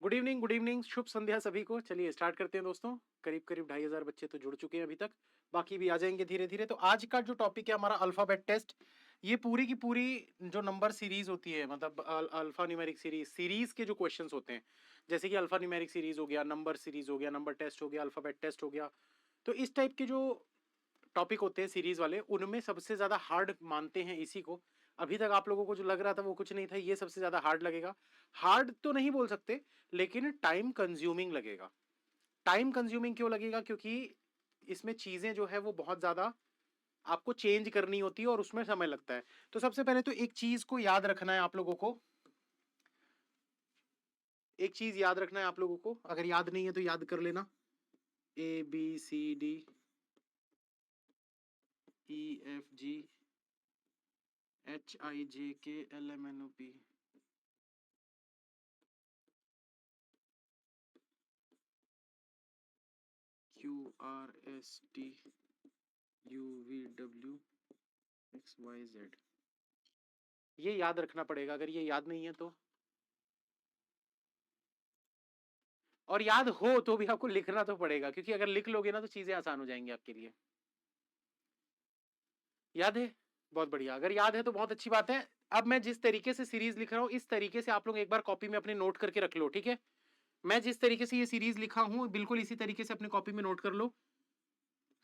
Good evening, शुभ संध्या सभी को। चलिए स्टार्ट करते हैं दोस्तों। करीब-करीब 2500 बच्चे तो जुड़ चुके हैं अभी तक, बाकी भी आ जाएँगे धीरे-धीरे। तो आज का जो टॉपिक है हमारा अल्फाबेट टेस्ट। ये पूरी की पूरी जो नंबर सीरीज़ होती है, मतलब अल्फा न्यूमेरिक सीरीज़ के जो क्वेश्चंस होते हैं, जैसे कि अल्फा न्यूमेरिक सीरीज़ हो गया, नंबर सीरीज़ हो गया, नंबर टेस्ट हो गया, अल्फाबेट टेस्ट हो गया। तो इस टाइप के जो टॉपिक होते हैं सीरीज वाले, उनमें सबसे ज्यादा हार्ड मानते हैं इसी को। अभी तक आप लोगों को जो लग रहा था वो कुछ नहीं था, ये सबसे ज्यादा हार्ड लगेगा। हार्ड तो नहीं बोल सकते, लेकिन टाइम कंज्यूमिंग लगेगा। टाइम कंज्यूमिंग क्यों लगेगा? क्योंकि इसमें चीजें जो है वो बहुत ज्यादा आपको चेंज करनी होती है और उसमें समय लगता है। तो सबसे पहले तो एक चीज को याद रखना है आप लोगों को। एक चीज याद रखना है आप लोगों को, अगर याद नहीं है तो याद कर लेना। ABCDEFG HIJKLMNOP। QRSTUVWXYZ। ये याद रखना पड़ेगा, अगर ये याद नहीं है तो। और याद हो तो भी आपको लिखना तो पड़ेगा, क्योंकि अगर लिख लोगे ना तो चीजें आसान हो जाएंगी आपके लिए। याद है? बहुत बढ़िया। अगर याद है तो बहुत अच्छी बात है। अब मैं जिस तरीके से सीरीज लिख रहा हूं, इस तरीके से आप लोग एक बार कॉपी में अपने नोट करके रख लो, ठीक है? मैं जिस तरीके से ये सीरीज लिखा हूं, बिल्कुल इसी तरीके से अपनी कॉपी में नोट कर लो।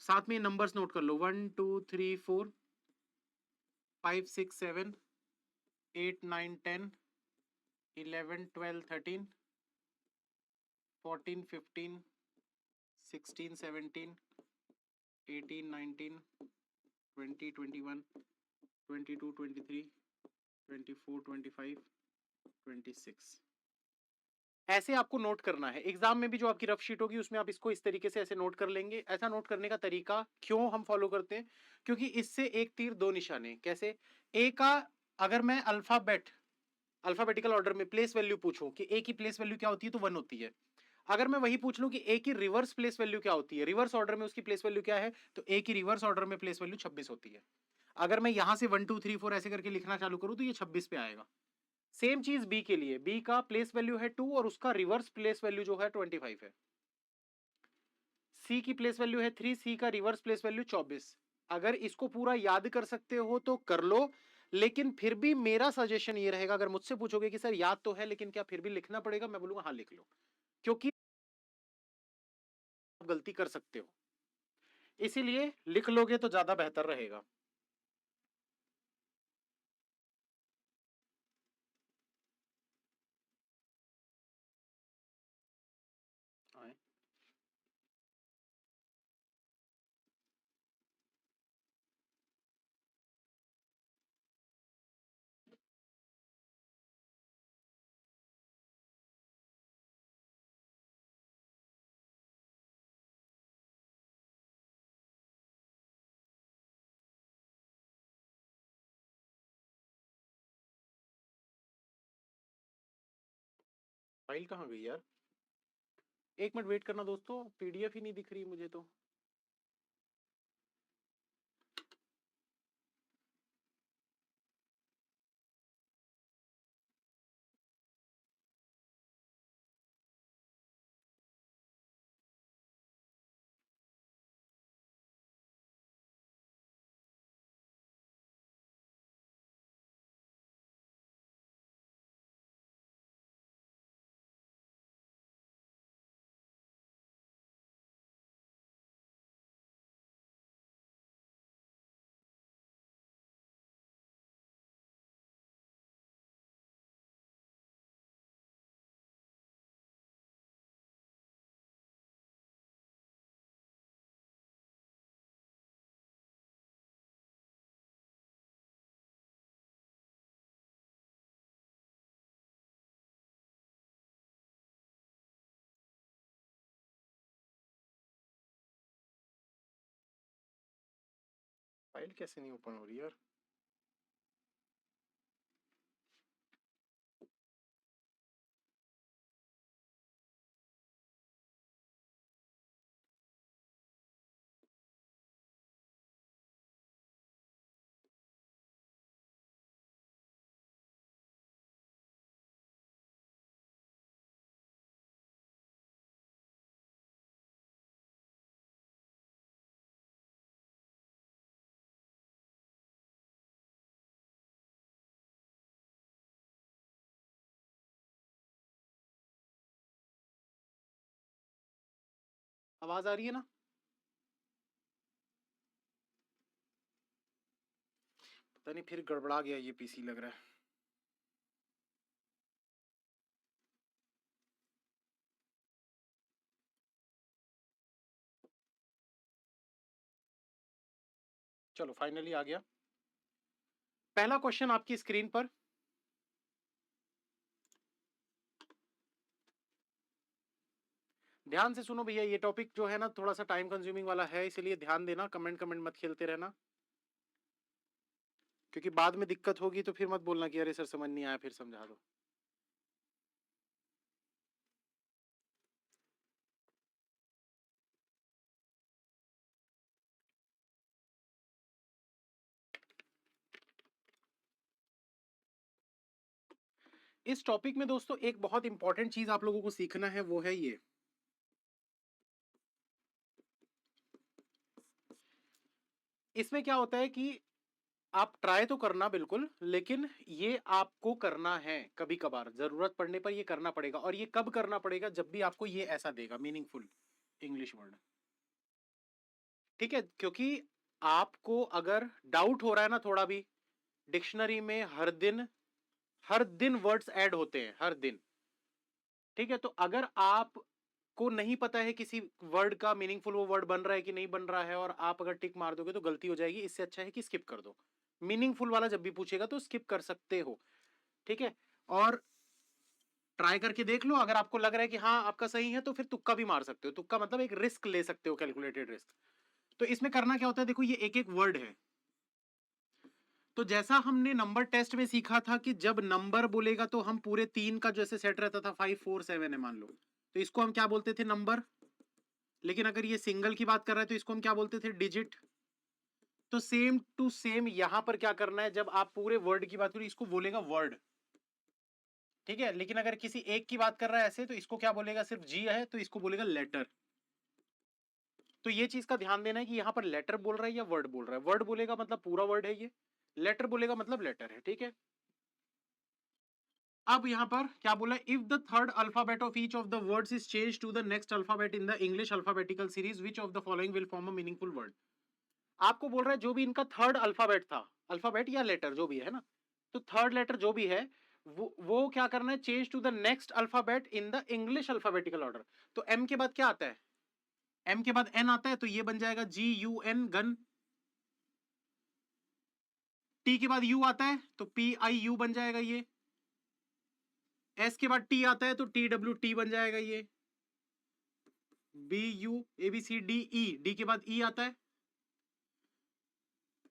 साथ में नंबर्स नोट कर लो, 1, 2, 3, 4, 5, 6, 7, 8, 9, 10, 11, 12, 13, 14, 15, 16, 17, 18, 20, 21, 22, 23, 24, 25, 26। ऐसे आपको नोट करना है। एग्जाम में भी जो आपकी रफ शीट होगी उसमें आप इसको इस तरीके से ऐसे नोट कर लेंगे। ऐसा नोट करने का तरीका क्यों हम फॉलो करते हैं? क्योंकि इससे एक तीर दो निशाने। कैसे? ए का, अगर मैं अल्फाबेटिकल ऑर्डर में प्लेस वैल्यू पूछूं कि ए की प्लेस वैल्यू क्या होती है, तो 1 होती है। अगर मैं वही पूछ लूं कि ए की रिवर्स प्लेस वैल्यू क्या होती है, रिवर्स ऑर्डर में उसकी प्लेस वैल्यू क्या है, तो ए की रिवर्स ऑर्डर में प्लेस वैल्यू 26 होती है। अगर मैं यहां से 1 2 3 4 ऐसे करके लिखना चालू करूं तो ये 26 पे आएगा। सेम चीज बी के लिए। बी का प्लेस वैल्यू है 2 और उसका रिवर्स प्लेस वैल्यू जो है 25 है। सी की प्लेस वैल्यू है 3, सी का रिवर्स प्लेस वैल्यू 24। अगर इसको पूरा याद कर सकते हो तो कर लो, लेकिन फिर भी मेरा सजेशन ये रहेगा, अगर मुझसे पूछोगे कि सर याद तो है लेकिन क्या फिर भी लिखना पड़ेगा, मैं बोलूंगा हाँ लिख लो, क्योंकि आप गलती कर सकते हो। इसीलिए लिख लोगे तो ज्यादा बेहतर रहेगा। आए। फाइल कहाँ गई यार? एक मिनट वेट करना दोस्तों, पीडीएफ ही नहीं दिख रही मुझे तो। फाइल कैसे नहीं ओपन हो रही यार? आवाज आ रही है ना? पता नहीं फिर गड़बड़ा गया ये पीसी लग रहा है। चलो फाइनली आ गया पहला क्वेश्चन आपकी स्क्रीन पर। ध्यान से सुनो भैया, ये टॉपिक जो है ना थोड़ा सा टाइम कंज्यूमिंग वाला है, इसलिए ध्यान देना, कमेंट कमेंट मत खेलते रहना, क्योंकि बाद में दिक्कत होगी तो फिर मत बोलना कि अरे सर समझ नहीं आया, फिर समझा दो। इस टॉपिक में दोस्तों एक बहुत इंपॉर्टेंट चीज आप लोगों को सीखना है, वो है ये। इसमें क्या होता है कि आप ट्राई तो करना बिल्कुल, लेकिन ये आपको करना है, कभी कभार जरूरत पड़ने पर ये करना पड़ेगा। और ये कब करना पड़ेगा? जब भी आपको ये ऐसा देगा मीनिंगफुल इंग्लिश वर्ड, ठीक है? क्योंकि आपको अगर डाउट हो रहा है ना थोड़ा भी, डिक्शनरी में हर दिन वर्ड्स ऐड होते हैं, हर दिन, ठीक है? तो अगर आप को नहीं पता है किसी वर्ड का मीनिंगफुल वो वर्ड बन रहा है कि नहीं बन रहा है, और आप अगर टिक मार दोगे तो गलती हो जाएगी। इससे अच्छा है कि स्किप कर दो। मीनिंगफुल वाला जब भी पूछेगा तो स्किप कर सकते हो, ठीक है? और ट्राई करके देख लो, अगर आपको लग रहा है कि हाँ आपका सही है तो फिर तुक्का भी मार सकते हो। तुक्का मतलब एक रिस्क ले सकते हो, कैलकुलेटेड रिस्क। तो इसमें करना क्या होता है, देखो ये एक एक वर्ड है। तो जैसा हमने नंबर टेस्ट में सीखा था कि जब नंबर बोलेगा तो हम पूरे 3 का जैसे सेट रहता था, 5 4 7 है मान लो, तो इसको हम क्या बोलते थे? नंबर। लेकिन अगर ये सिंगल की बात कर रहा है तो इसको हम क्या बोलते थे? डिजिट। तो सेम टू सेम यहां पर क्या करना है, जब आप पूरे वर्ड की बात करो इसको बोलेगा वर्ड, ठीक है? लेकिन अगर किसी एक की बात कर रहा है ऐसे, तो इसको क्या बोलेगा? सिर्फ जी है तो इसको बोलेगा लेटर। तो ये चीज का ध्यान देना है कि यहां पर लेटर बोल रहा है या वर्ड बोल रहा है। वर्ड बोलेगा मतलब पूरा वर्ड है ये, लेटर बोलेगा मतलब लेटर है, ठीक है? अब यहां पर क्या बोला? If the third alphabet of each of the words is change to the next alphabet in the English alphabetical series, which of the following will form a meaningful word. आपको बोल रहा है जो भी इनका थर्ड अल्फाबेट था, alphabet या letter जो भी है ना, तो थर्ड लेटर जो भी है वो क्या करना है? Change to the next alphabet in the English alphabetical order. तो एम के बाद क्या आता है? एम के बाद एन आता है, तो ये बन जाएगा जी यू एन, गन। टी के बाद यू आता है तो पी आई यू बन जाएगा ये। एस के बाद टी आता है तो टी डब्ल्यू टी बन जाएगा ये। B U A B C D E, D के बाद ई आता है,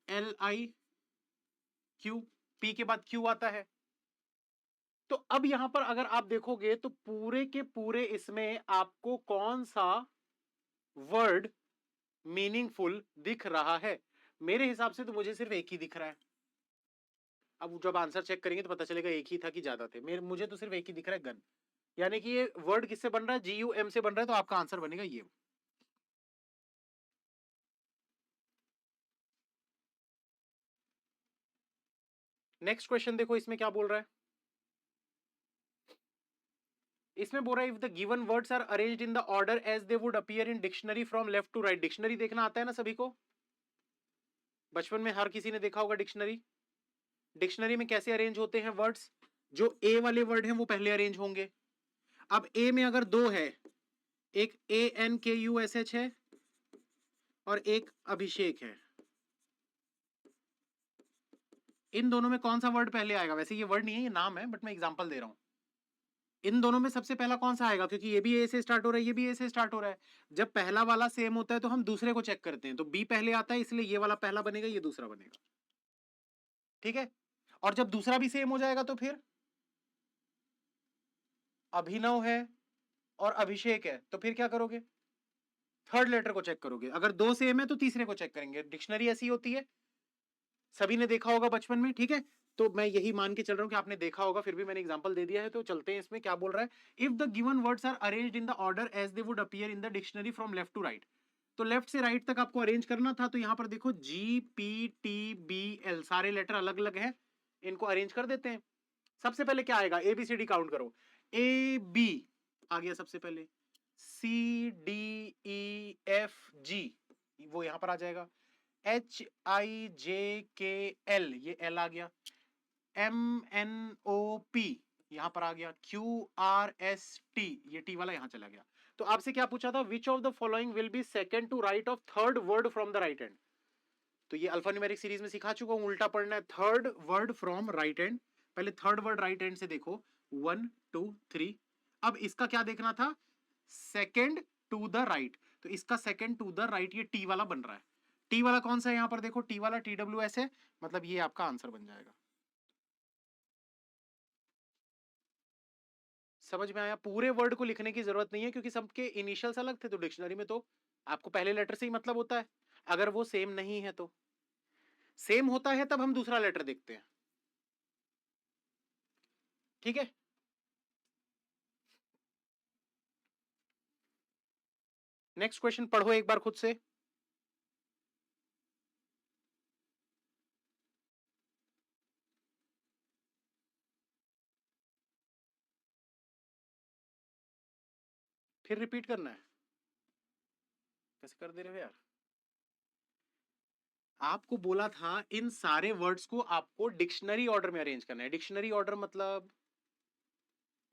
एल आई क्यू, पी के बाद क्यू आता है। तो अब यहां पर अगर आप देखोगे तो पूरे के पूरे इसमें आपको कौन सा वर्ड मीनिंगफुल दिख रहा है? मेरे हिसाब से तो मुझे सिर्फ एक ही दिख रहा है। अब जब आंसर चेक करेंगे तो पता चलेगा एक ही था कि ज्यादा थे। मुझे तो सिर्फ एक ही दिख रहा है, गन। यानी कि ये वर्ड किससे बन रहा है? जी यू एम से बन रहा है, तो आपका आंसर बनेगा ये। नेक्स्ट क्वेश्चन देखो, इसमें क्या बोल रहा है? इसमें बोल रहा है if the given words are arranged in the order as they would appear in dictionary from left to right. Dictionary देखना आता है ना सभी को? बचपन में हर किसी ने देखा होगा डिक्शनरी। डिक्शनरी में कैसे अरेंज होते हैं वर्ड्स? जो ए वाले वर्ड हैं वो पहले अरेंज होंगे। अब ए में अगर दो है, एक ए एन के यू एस एच है और एक अभिषेक है, इन दोनों में कौन सा वर्ड पहले आएगा? वैसे ये वर्ड नहीं है, ये नाम है, बट मैं एग्जांपल दे रहा हूं। इन दोनों में सबसे पहला कौन सा आएगा? क्योंकि ये भी ए से स्टार्ट हो रहा है, ये भी ए से स्टार्ट हो रहा है। जब पहला वाला सेम होता है तो हम दूसरे को चेक करते हैं, तो बी पहले आता है, इसलिए ये वाला पहला बनेगा, ये दूसरा बनेगा, ठीक है? और जब दूसरा भी सेम हो जाएगा तो फिर अभिनव है और अभिषेक है, तो फिर क्या करोगे? थर्ड लेटर को चेक करोगे। अगर दो सेम है तो तीसरे को चेक करेंगे। डिक्शनरी ऐसी होती है, सभी ने देखा होगा बचपन में, ठीक है? तो मैं यही मान के चल रहा हूं कि आपने देखा होगा, फिर भी मैंने एग्जांपल दे दिया है, तो चलते हैं इसमें। क्या बोल रहा है? If the given words are arranged in the order as they would appear in the dictionary from left to right. तो लेफ्ट से राइट तक आपको अरेंज करना था, तो यहां पर देखो G P T B L, सारे लेटर अलग अलग है, इनको अरेंज कर देते हैं। सबसे पहले क्या आएगा? एबीसीडी काउंट करो। ए बी आ गया सबसे पहले, CDEFG, वो यहां पर आ जाएगा। HIJKL, ये L आ गया। MNOP यहां पर आ गया। QRST, ये T वाला यहां चला गया। तो आपसे क्या पूछा था, which of the following will be second to right of third word from the right hand. तो ये अल्फा न्यूमेरिक सीरीज में सिखा चुका हूं, उल्टा पढ़ना है। Third word from right hand, पहले थर्ड वर्ड राइट हैंड से देखो, 1 2 3। अब इसका क्या देखना था, सेकंड टू द राइट। तो इसका सेकंड टू द राइट ये टी वाला बन रहा है। टी वाला कौन सा है, यहां पर देखो, टी वाला TWS है, मतलब ये आपका आंसर बन जाएगा। समझ में आया। पूरे वर्ड को लिखने की जरूरत नहीं है, क्योंकि सबके इनिशियल्स अलग थे, तो डिक्शनरी में तो आपको पहले लेटर से ही मतलब होता है। अगर वो सेम नहीं है तो, सेम होता है तब हम दूसरा लेटर देखते हैं। ठीक है, नेक्स्ट क्वेश्चन पढ़ो एक बार खुद से। फिर रिपीट करना है, कैसे कर दे रहे हो यार। आपको बोला था इन सारे वर्ड्स को आपको डिक्शनरी ऑर्डर में अरेंज करना है। डिक्शनरी ऑर्डर मतलब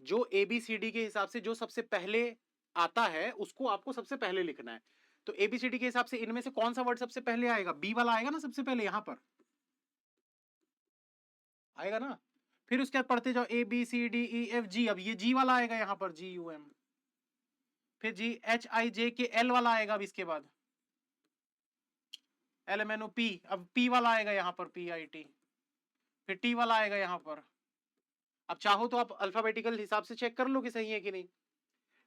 जो ABCD के हिसाब से जो सबसे पहले आता है उसको आपको सबसे पहले लिखना है। तो ABCD के हिसाब से इनमें से कौन सा वर्ड सबसे पहले आएगा, बी वाला आएगा ना सबसे पहले, यहां पर आएगा ना। फिर उसके बाद पढ़ते जाओ ABCDEFG, अब ये जी वाला आएगा यहां पर, GUM। फिर GHIJKL वाला आएगा अब इसके बाद, LMNOP। अब P वाला आएगा यहां पर, PIT। फिर T वाला आएगा यहां पर। अब चाहो तो आप अल्फाबेटिकल हिसाब से चेक कर लो कि सही है कि नहीं।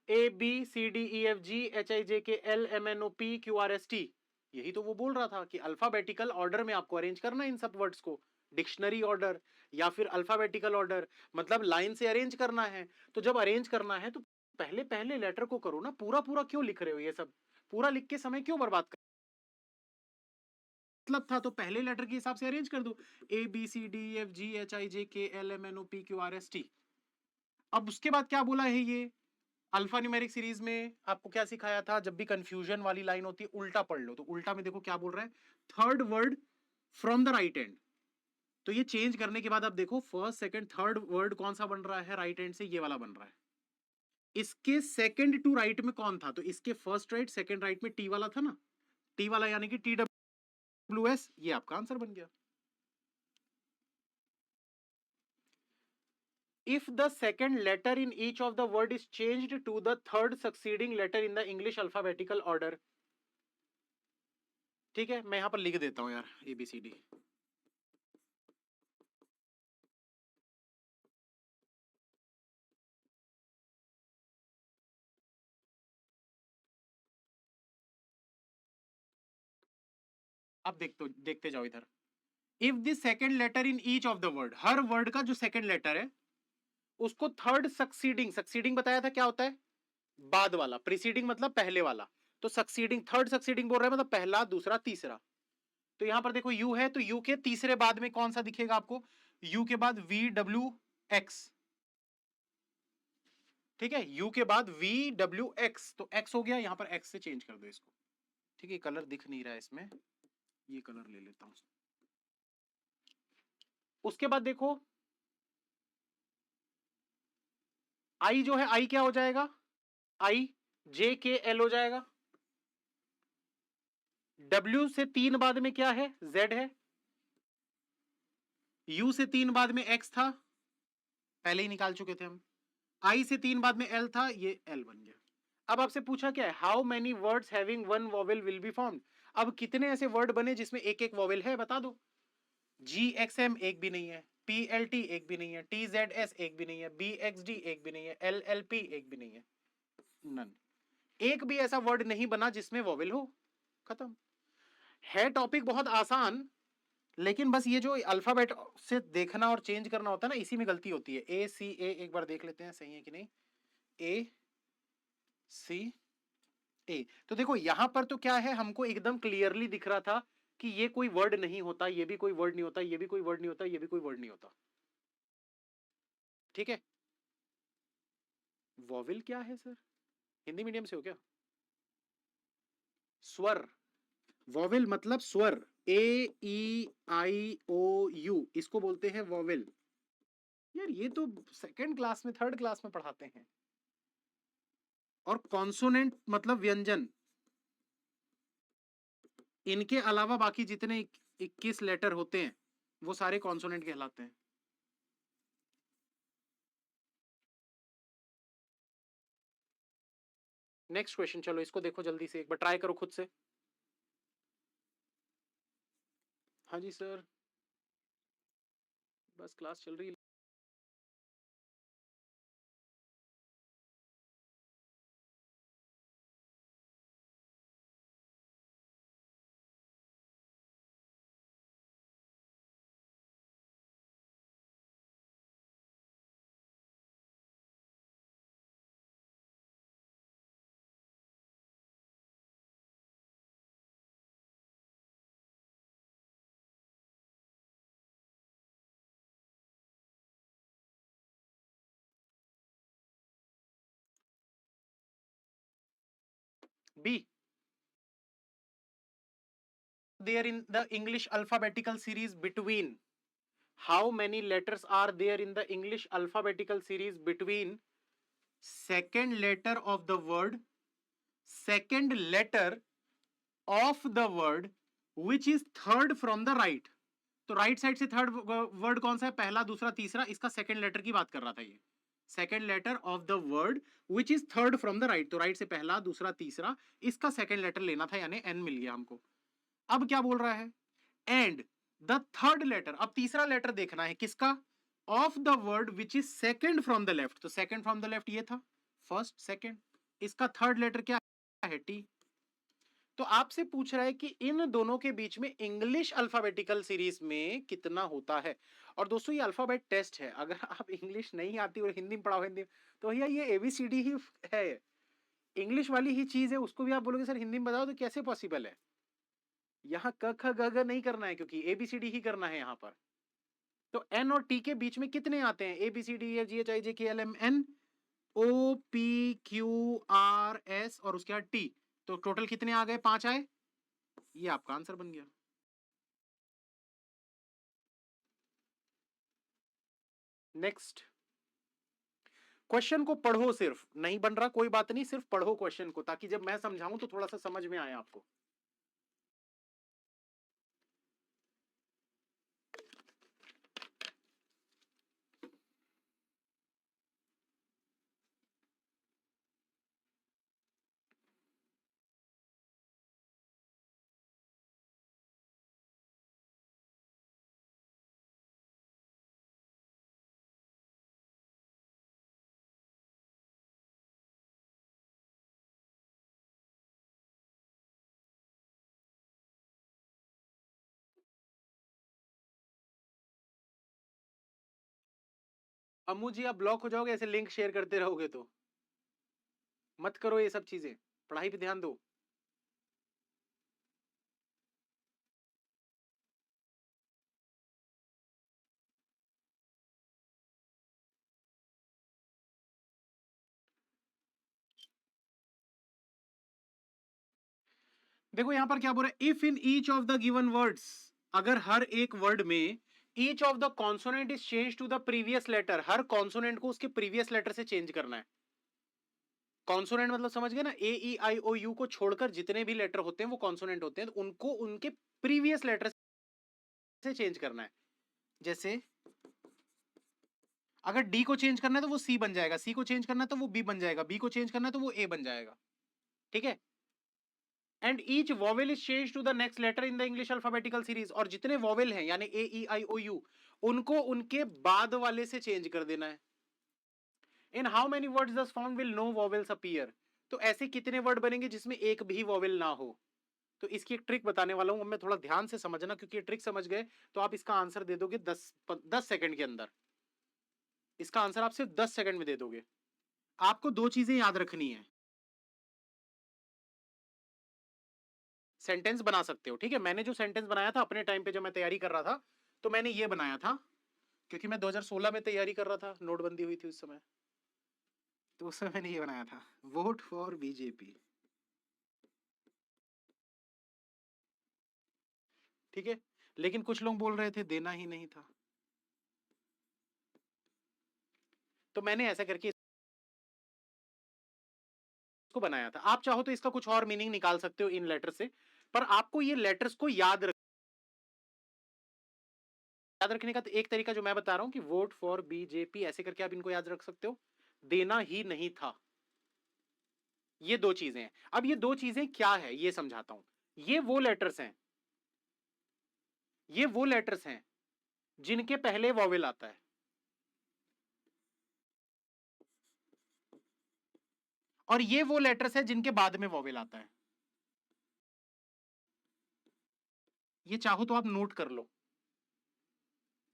ABCDEFGHIJKL MNOP QRST, यही तो वो बोल रहा था कि अल्फाबेटिकल ऑर्डर में आपको अरेंज करना है इन सब वर्ड्स को, डिक्शनरी ऑर्डर या फिर अल्फाबेटिकल ऑर्डर, मतलब लाइन से अरेंज करना है। तो जब अरेंज करना है तो पहले पहले लेटर को करो ना, पूरा पूरा क्यों लिख रहे हो, ये सब पूरा लिख के समय क्यों बर्बाद कर, मतलब था तो पहले लेटर के हिसाब से अरेंज कर दो, ABCDEFGHIJKL MNOP QRST। अब उसके बाद क्या बोला है ये, अल्फा न्यूमेरिक सीरीज में आपको क्या सिखाया था, जब भी कंफ्यूजन वाली लाइन होती है उल्टा पढ़ लो। तो उल्टा में देखो क्या बोल रहा है, third word from the right hand. तो ये चेंज करने के बाद अब देखो फर्स्ट सेकंड थर्ड वर्ड कौन सा बन रहा है राइट हैंड से, ये वाला बन रहा है। इसके सेकंड टू राइट में कौन था, तो इसके फर्स्ट राइट सेकंड राइट में टी वाला था ना, टी वाला यानी कि TWS, ये आपका आंसर बन गया। If the second letter in each of the word is changed to the third succeeding letter in the English alphabetical order, ठीक है, मैं यहां पर लिख देता हूं यार ABCD। अब देखते जाओ इधर। If the second letter in each of the word, हर वर्ड का जो सेकंड लेटर है उसको थर्ड सक्सीडिंग, सक्सीडिंग बताया था क्या होता है, बाद वाला, प्रीसीडिंग मतलब पहले वाला, तो सक्सीडिंग थर्ड सक्सीडिंग बोल रहे हैं मतलब पहला दूसरा तीसरा। तो यहां पर देखो यू है, तो यू के तीसरे बाद में कौन सा दिखेगा आपको, यू के बाद VWX। ठीक है, यू के बाद VWX, तो X हो गया, यहां पर X से चेंज कर दो इसको। ठीक है, कलर दिख नहीं रहा है इसमें, ये कलर ले लेता हूं। उसके बाद देखो आई जो है, आई क्या हो जाएगा, IJKL हो जाएगा। W से 3 बाद में क्या है, Z है। U से 3 बाद में X था, पहले ही निकाल चुके थे हम। I से 3 बाद में L था, ये L बन गया। अब आपसे पूछा क्या है, how many words having one vowel will be formed. अब कितने ऐसे वर्ड बने जिसमें एक एक वॉवेल है, बता दो। GXM एक भी नहीं है, PLT एक भी नहीं है, TZS एक भी नहीं है, BXD एक भी नहीं है, LLP एक भी नहीं है, नन। एक भी ऐसा वर्ड नहीं बना जिसमें वॉवेल हो, खत्म। है टॉपिक बहुत आसान, लेकिन बस ये जो अल्फाबेट से देखना और चेंज करना होता है ना, इसी में गलती होती है। ACA एक बार देख लेते हैं सही है कि नहीं, ACA। तो देखो यहां पर तो क्या है, हमको एकदम क्लियरली दिख रहा था कि ये कोई वर्ड नहीं होता, ये भी कोई वर्ड नहीं होता, ये भी कोई वर्ड नहीं होता, ये भी कोई वर्ड नहीं होता। ठीक है, वॉवेल क्या है सर, हिंदी मीडियम से हो क्या? स्वर, वॉवेल मतलब स्वर, AEIOU, इसको बोलते हैं वॉवेल। यार ये तो सेकंड क्लास में, थर्ड क्लास में पढ़ाते हैं। और कॉन्सोनेंट मतलब व्यंजन, इनके अलावा बाकी जितने 21 लेटर होते हैं वो सारे कॉन्सोनेंट कहलाते हैं। नेक्स्ट क्वेश्चन, चलो इसको देखो जल्दी से, एक बार ट्राई करो खुद से। हाँ जी सर, बस क्लास चल रही है। B, there in the English alphabetical series between, how many letters are there in the English alphabetical series between second letter of the word, second letter of the word which is third from the right? तो right side से third word कौन सा है? पहला, दूसरा, तीसरा, इसका second letter की बात कर रहा था ये। Second letter of the word which is third from the right, तो राइट से पहला, दूसरा, तीसरा, इसका सेकंड लेटर लेना था, यानी एन मिल गया हमको। अब क्या बोल रहा है? एंड द थर्ड लेटर, अब तीसरा लेटर देखना है किसका? Of the word which is second from the left, तो सेकंड फ्रॉम द लेफ्ट ये था, फर्स्ट, सेकंड, इसका थर्ड लेटर क्या है? टी। तो आपसे पूछ रहा है कि इन दोनों के बीच में इंग्लिश अल्फाबेटिकल सीरीज में कितना होता है। और दोस्तों ये अल्फाबेट टेस्ट है, अगर आप इंग्लिश नहीं आती और हिंदी में पढ़ाओ हिंदी में, तो भैया ये ABCD ही है, इंग्लिश वाली ही चीज है, उसको भी आप बोलोगे सर हिंदी में बताओ, तो कैसे पॉसिबल है? यहाँ क ख ग घ नहीं करना है, क्योंकि ABCD ही करना है यहाँ पर। तो N और T के बीच में कितने आते हैं? ABCDEFGHIJKLMN OPQRS और उसके बाद T, तो टोटल कितने आ गए? 5 आए, ये आपका आंसर बन गया। नेक्स्ट क्वेश्चन को पढ़ो, सिर्फ नहीं बन रहा कोई बात नहीं, सिर्फ पढ़ो क्वेश्चन को, ताकि जब मैं समझाऊं तो थोड़ा सा समझ में आए आपको। अम्मू जी आप ब्लॉक हो जाओगे ऐसे लिंक शेयर करते रहोगे तो, मत करो ये सब चीजें, पढ़ाई पे ध्यान दो। देखो यहां पर क्या बोल रहा है? If in each of the given words, अगर हर एक वर्ड में each of the consonant is change to the previous letter, हर कॉन्सोनेंट को उसके प्रीवियस लेटर से चेंज करना है। कॉन्सोनेंट मतलब समझ गए ना, AEIOU को छोड़कर जितने भी लेटर होते हैं वो कॉन्सोनेंट होते हैं, तो उनको उनके प्रीवियस लेटर से चेंज करना है। जैसे अगर डी को चेंज करना है तो वो सी बन जाएगा, सी को चेंज करना है तो वो बी बन जाएगा, बी को चेंज करना है तो वो ए बन जाएगा। ठीक है? And each vowel is change to the next letter in the English alphabetical series, और जितने वॉवेल हैं यानी AEIOU, उनको उनके बाद वाले से चेंज कर देना है। In how many words does found will no vowels appear, तो ऐसे कितने वर्ड बनेंगे जिसमें एक भी वॉवेल ना हो? तो इसकी एक ट्रिक बताने वाला हूं, मैं थोड़ा ध्यान से समझना, क्योंकि ये ट्रिक समझ गए तो आप इसका आंसर दे दोगे 10 सेकंड के अंदर। इसका आंसर आप सिर्फ 10 सेकंड में दे दोगे। आपको दो चीजें याद रखनी है। सेंटेंस बना सकते हो, ठीक है? मैंने जो सेंटेंस बनाया था अपने टाइम पे जब मैं तैयारी कर रहा था, तो मैंने ये बनाया था, क्योंकि मैं 2016 में तैयारी कर रहा था, नोटबंदी हुई थी उस समय। तो उस समय मैंने ये बनाया था, वोट फॉर बीजेपी। ठीक है, लेकिन कुछ लोग बोल रहे थे देना ही नहीं था, तो मैंने ऐसा करके इसको बनाया था। आप चाहो तो इसका कुछ और मीनिंग निकाल सकते हो इन लेटर से, पर आपको ये लेटर्स को याद रखने का तो एक तरीका जो मैं बता रहा हूं कि वोट फॉर बीजेपी ऐसे करके आप इनको याद रख सकते हो, देना ही नहीं था। ये दो चीजें हैं। अब ये दो चीजें क्या है ये समझाता हूं। ये वो लेटर्स हैं, ये वो लेटर्स हैं जिनके पहले वॉवेल आता है, और ये वो लेटर्स हैं जिनके बाद में वॉवेल आता है। ये चाहो तो आप नोट कर लो,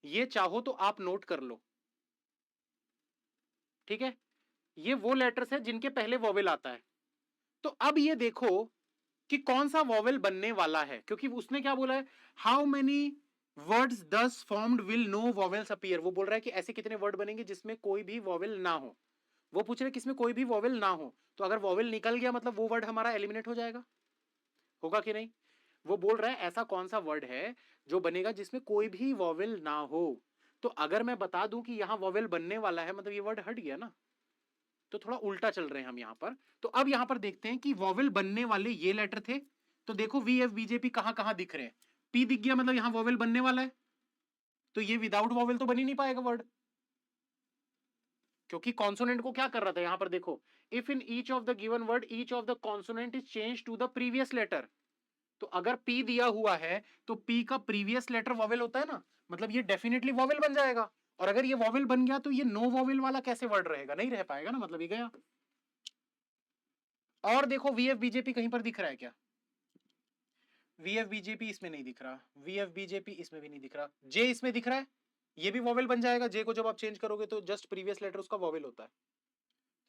ये चाहो तो आप नोट कर लो। ठीक है, ये वो लेटर्स हैं जिनके पहले वॉवेल आता है। तो अब ये देखो कि कौन सा वॉवेल बनने वाला है, क्योंकि उसने क्या बोला है, how many words thus formed will no vowels appear. वो बोल रहा है कि ऐसे कितने वर्ड बनेंगे जिसमें कोई भी वॉवेल ना हो। वो पूछ रहे किसमें कोई भी वॉवेल ना हो, तो अगर वॉवेल निकल गया मतलब वो वर्ड हमारा एलिमिनेट हो जाएगा, होगा कि नहीं। वो बोल रहा है ऐसा कौन सा वर्ड है जो बनेगा जिसमें कोई भी वॉवेल ना हो। तो अगर मैं बता दूं कि यहां वॉवेल बनने वाला है, मतलब ये वर्ड हट गया ना, तो थोड़ा उल्टा चल रहे हैं हम यहां पर। तो अब यहां पर देखते हैं कि वॉवेल बनने वाले ये लेटर थे। तो देखो वी एफ बीजेपी कहां कहां दिख रहे हैं, पी दिख गया मतलब यहां वॉवेल बनने वाला है, तो ये विदाउट वॉवेल तो बन ही नहीं पाएगा वर्ड, क्योंकि कॉन्सोनेंट को क्या कर रहा था यहां पर देखो, if in each of the given word each of the consonant is change to the previous letter. तो अगर पी दिया हुआ है तो पी का प्रीवियस लेटर वॉवेल होता है ना, मतलब ये डेफिनेटली वॉवेल बन जाएगा। और अगर ये वॉवेल बन गया तो ये नो वॉवेल वाला कैसे वर्ड रहेगा, नहीं रह पाएगा ना, मतलब ये गया। और देखो वी एफ बीजेपी कहीं पर दिख रहा है क्या, वी एफ बीजेपी इसमें नहीं दिख रहा, वी एफ बीजेपी इसमें भी नहीं दिख रहा, जे इसमें दिख रहा है, ये भी वॉवेल बन जाएगा। जे को जब आप चेंज करोगे तो जस्ट प्रीवियस लेटर उसका वॉवेल होता है,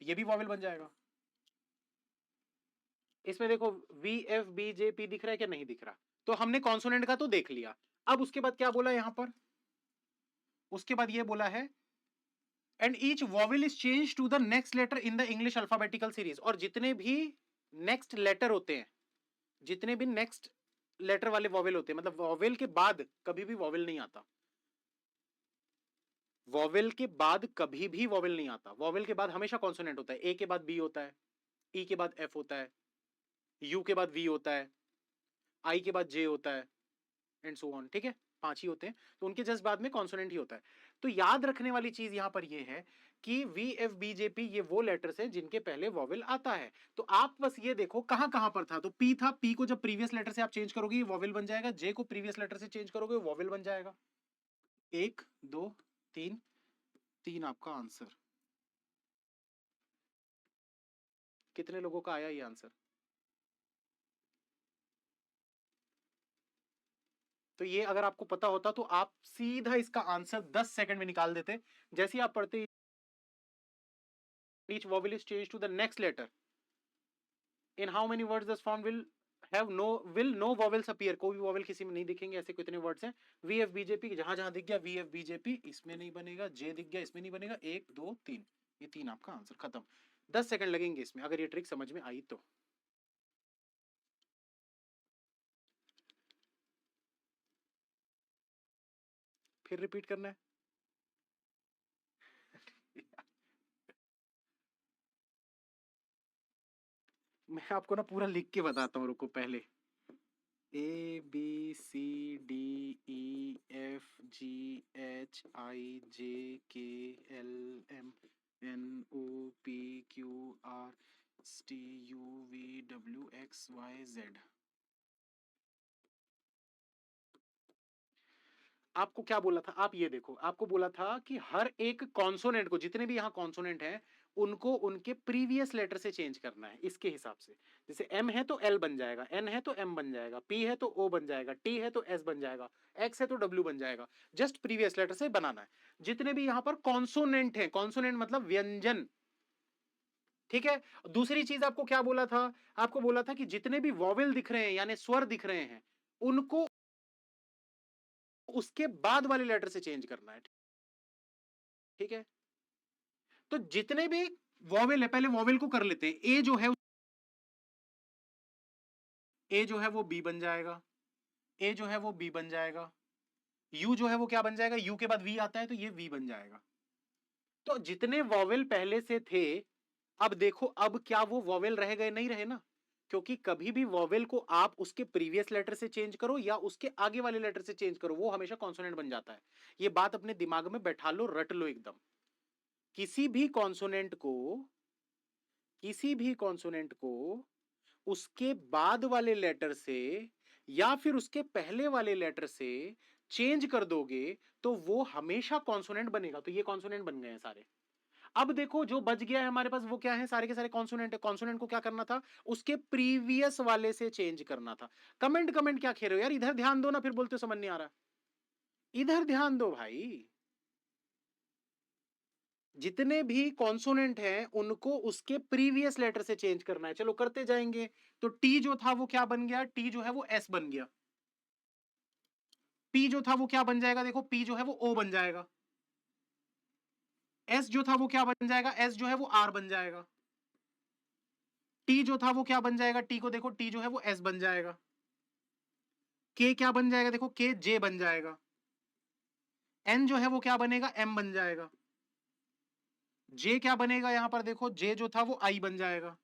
ये भी वॉवेल बन जाएगा। इसमें देखो V F B J P दिख रहा है क्या, नहीं दिख रहा। तो हमने कॉन्सोनेंट का तो देख लिया। अब उसके बाद क्या बोला यहां पर, उसके बाद ये बोला है and each vowel is change to the next letter in the English alphabetical series. और जितने भी नेक्स्ट लेटर होते हैं, जितने भी नेक्स्ट लेटर वाले वॉवेल होते हैं, मतलब वॉवेल के बाद कभी भी वॉवेल नहीं आता, वॉवेल के बाद कभी भी वॉवेल नहीं आता, वॉवेल के बाद हमेशा कॉन्सोनेंट होता है। ए के बाद बी होता है, ई के बाद एफ होता है, यू के बाद वी होता है, आई के बाद जे होता है, एंड सो ऑन। ठीक है, पांच ही होते हैं, तो उनके जस्ट बाद में कॉन्सोनेंट ही होता है। तो याद रखने वाली चीज यहां पर ये है कि वी एफ बीजेपी ये वो लेटर्स हैं जिनके पहले वॉवेल आता है। तो आप बस ये देखो कहां कहां पर था, तो पी था, पी को जब प्रीवियस लेटर से आप चेंज करोगे ये वॉवेल बन जाएगा, जे को प्रीवियस लेटर से चेंज करोगे वॉवेल बन जाएगा। एक, दो, तीन, तीन आपका आंसर। कितने लोगों का आया ये आंसर? तो ये अगर आपको पता होता तो आप सीधा इसका आंसर 10 सेकंड में निकाल देते। जैसे ही आप पढ़ते each vowel is changed to the next letter, in how many words this form will no vowels appear, कोई भी वॉवेल किसी में नहीं दिखेंगे। ऐसे कितने वर्ड्स हैं, वी एफ बीजेपी जहां जहां दिख गया वी एफ बीजेपी इसमें नहीं बनेगा, जे दिख गया इसमें नहीं बनेगा, एक दो तीन, ये तीन आपका आंसर खत्म। 10 सेकंड लगेंगे इसमें, अगर ये ट्रिक समझ में आई तो। फिर रिपीट करना है। मैं आपको ना पूरा लिख के बताता हूँ, रुको पहले। A B C D E F G H I J K L M N O P Q R S T U V W X Y Z. आपको क्या बोला था, आप ये देखो, आपको बोला था कि हर एक कॉन्सोनेंट को, जितने भी यहाँ कॉन्सोनेंट हैं उनको उनके प्रीवियस लेटर से चेंज करना है इसके हिसाब से। जैसे एम है तो एल बन जाएगा, एन है तो एम बन जाएगा, पी है तो ओ बन जाएगा, टी है तो एस बन जाएगा, एक्स है तो डब्ल्यू बन जाएगा। जस्ट प्रीवियस लेटर से बनाना है। जितने भी यहाँ पर कॉन्सोनेंट है, कॉन्सोनेंट मतलब व्यंजन। ठीक है, दूसरी चीज आपको क्या बोला था, आपको बोला था कि जितने भी वॉवेल दिख रहे हैं यानी स्वर दिख रहे हैं उनको उसके बाद वाले लेटर से चेंज करना है। ठीक है, तो जितने भी वॉवेल है, पहले वॉवेल को कर लेते हैं। ए जो है वो बी बन जाएगा, ए जो है वो बी बन जाएगा, यू जो है वो क्या बन जाएगा, यू के बाद वी आता है तो ये वी बन जाएगा। तो जितने वॉवेल पहले से थे, अब देखो अब क्या वो वॉवेल रह गए, नहीं रहे ना, क्योंकि कभी भी वॉवेल को आप उसके प्रीवियस लेटर से चेंज करो या उसके आगे वाले लेटर से चेंज करो, वो हमेशा कॉन्सोनेंट बन जाता है। ये बात अपने दिमाग में बैठा लो, रट लो एकदम। किसी भी कॉन्सोनेंट को किसी भी कॉन्सोनेंट को उसके बाद वाले लेटर से या फिर उसके पहले वाले लेटर से चेंज कर दोगे तो वो हमेशा कॉन्सोनेंट बनेगा। तो ये कॉन्सोनेंट बन गए हैं सारे। अब देखो जो बच गया है हमारे पास वो क्या है, सारे के सारे कॉन्सोनेंट है। कॉन्सोनेंट को क्या करना था, उसके प्रीवियस वाले से चेंज करना था। कमेंट कमेंट क्या खेल रहे हो यार, इधर ध्यान दो ना, फिर बोलते हो समझ नहीं आ रहा। इधर ध्यान दो भाई। जितने भी कॉन्सोनेंट हैं उनको उसके प्रीवियस लेटर से चेंज करना है। चलो करते जाएंगे। तो टी जो था वो क्या बन गया, टी जो है वो एस बन गया। पी जो था वो क्या बन जाएगा, देखो पी जो है वो ओ बन जाएगा। एस जो था वो क्या बन जाएगा, एस जो है वो आर बन जाएगा। टी जो था वो क्या बन जाएगा, टी को देखो टी जो है वो एस बन जाएगा। के क्या बन जाएगा, देखो के जे बन जाएगा। एन जो है वो क्या बनेगा, एम बन जाएगा। जे क्या बनेगा यहां पर देखो, जे जो था वो आई बन जाएगा।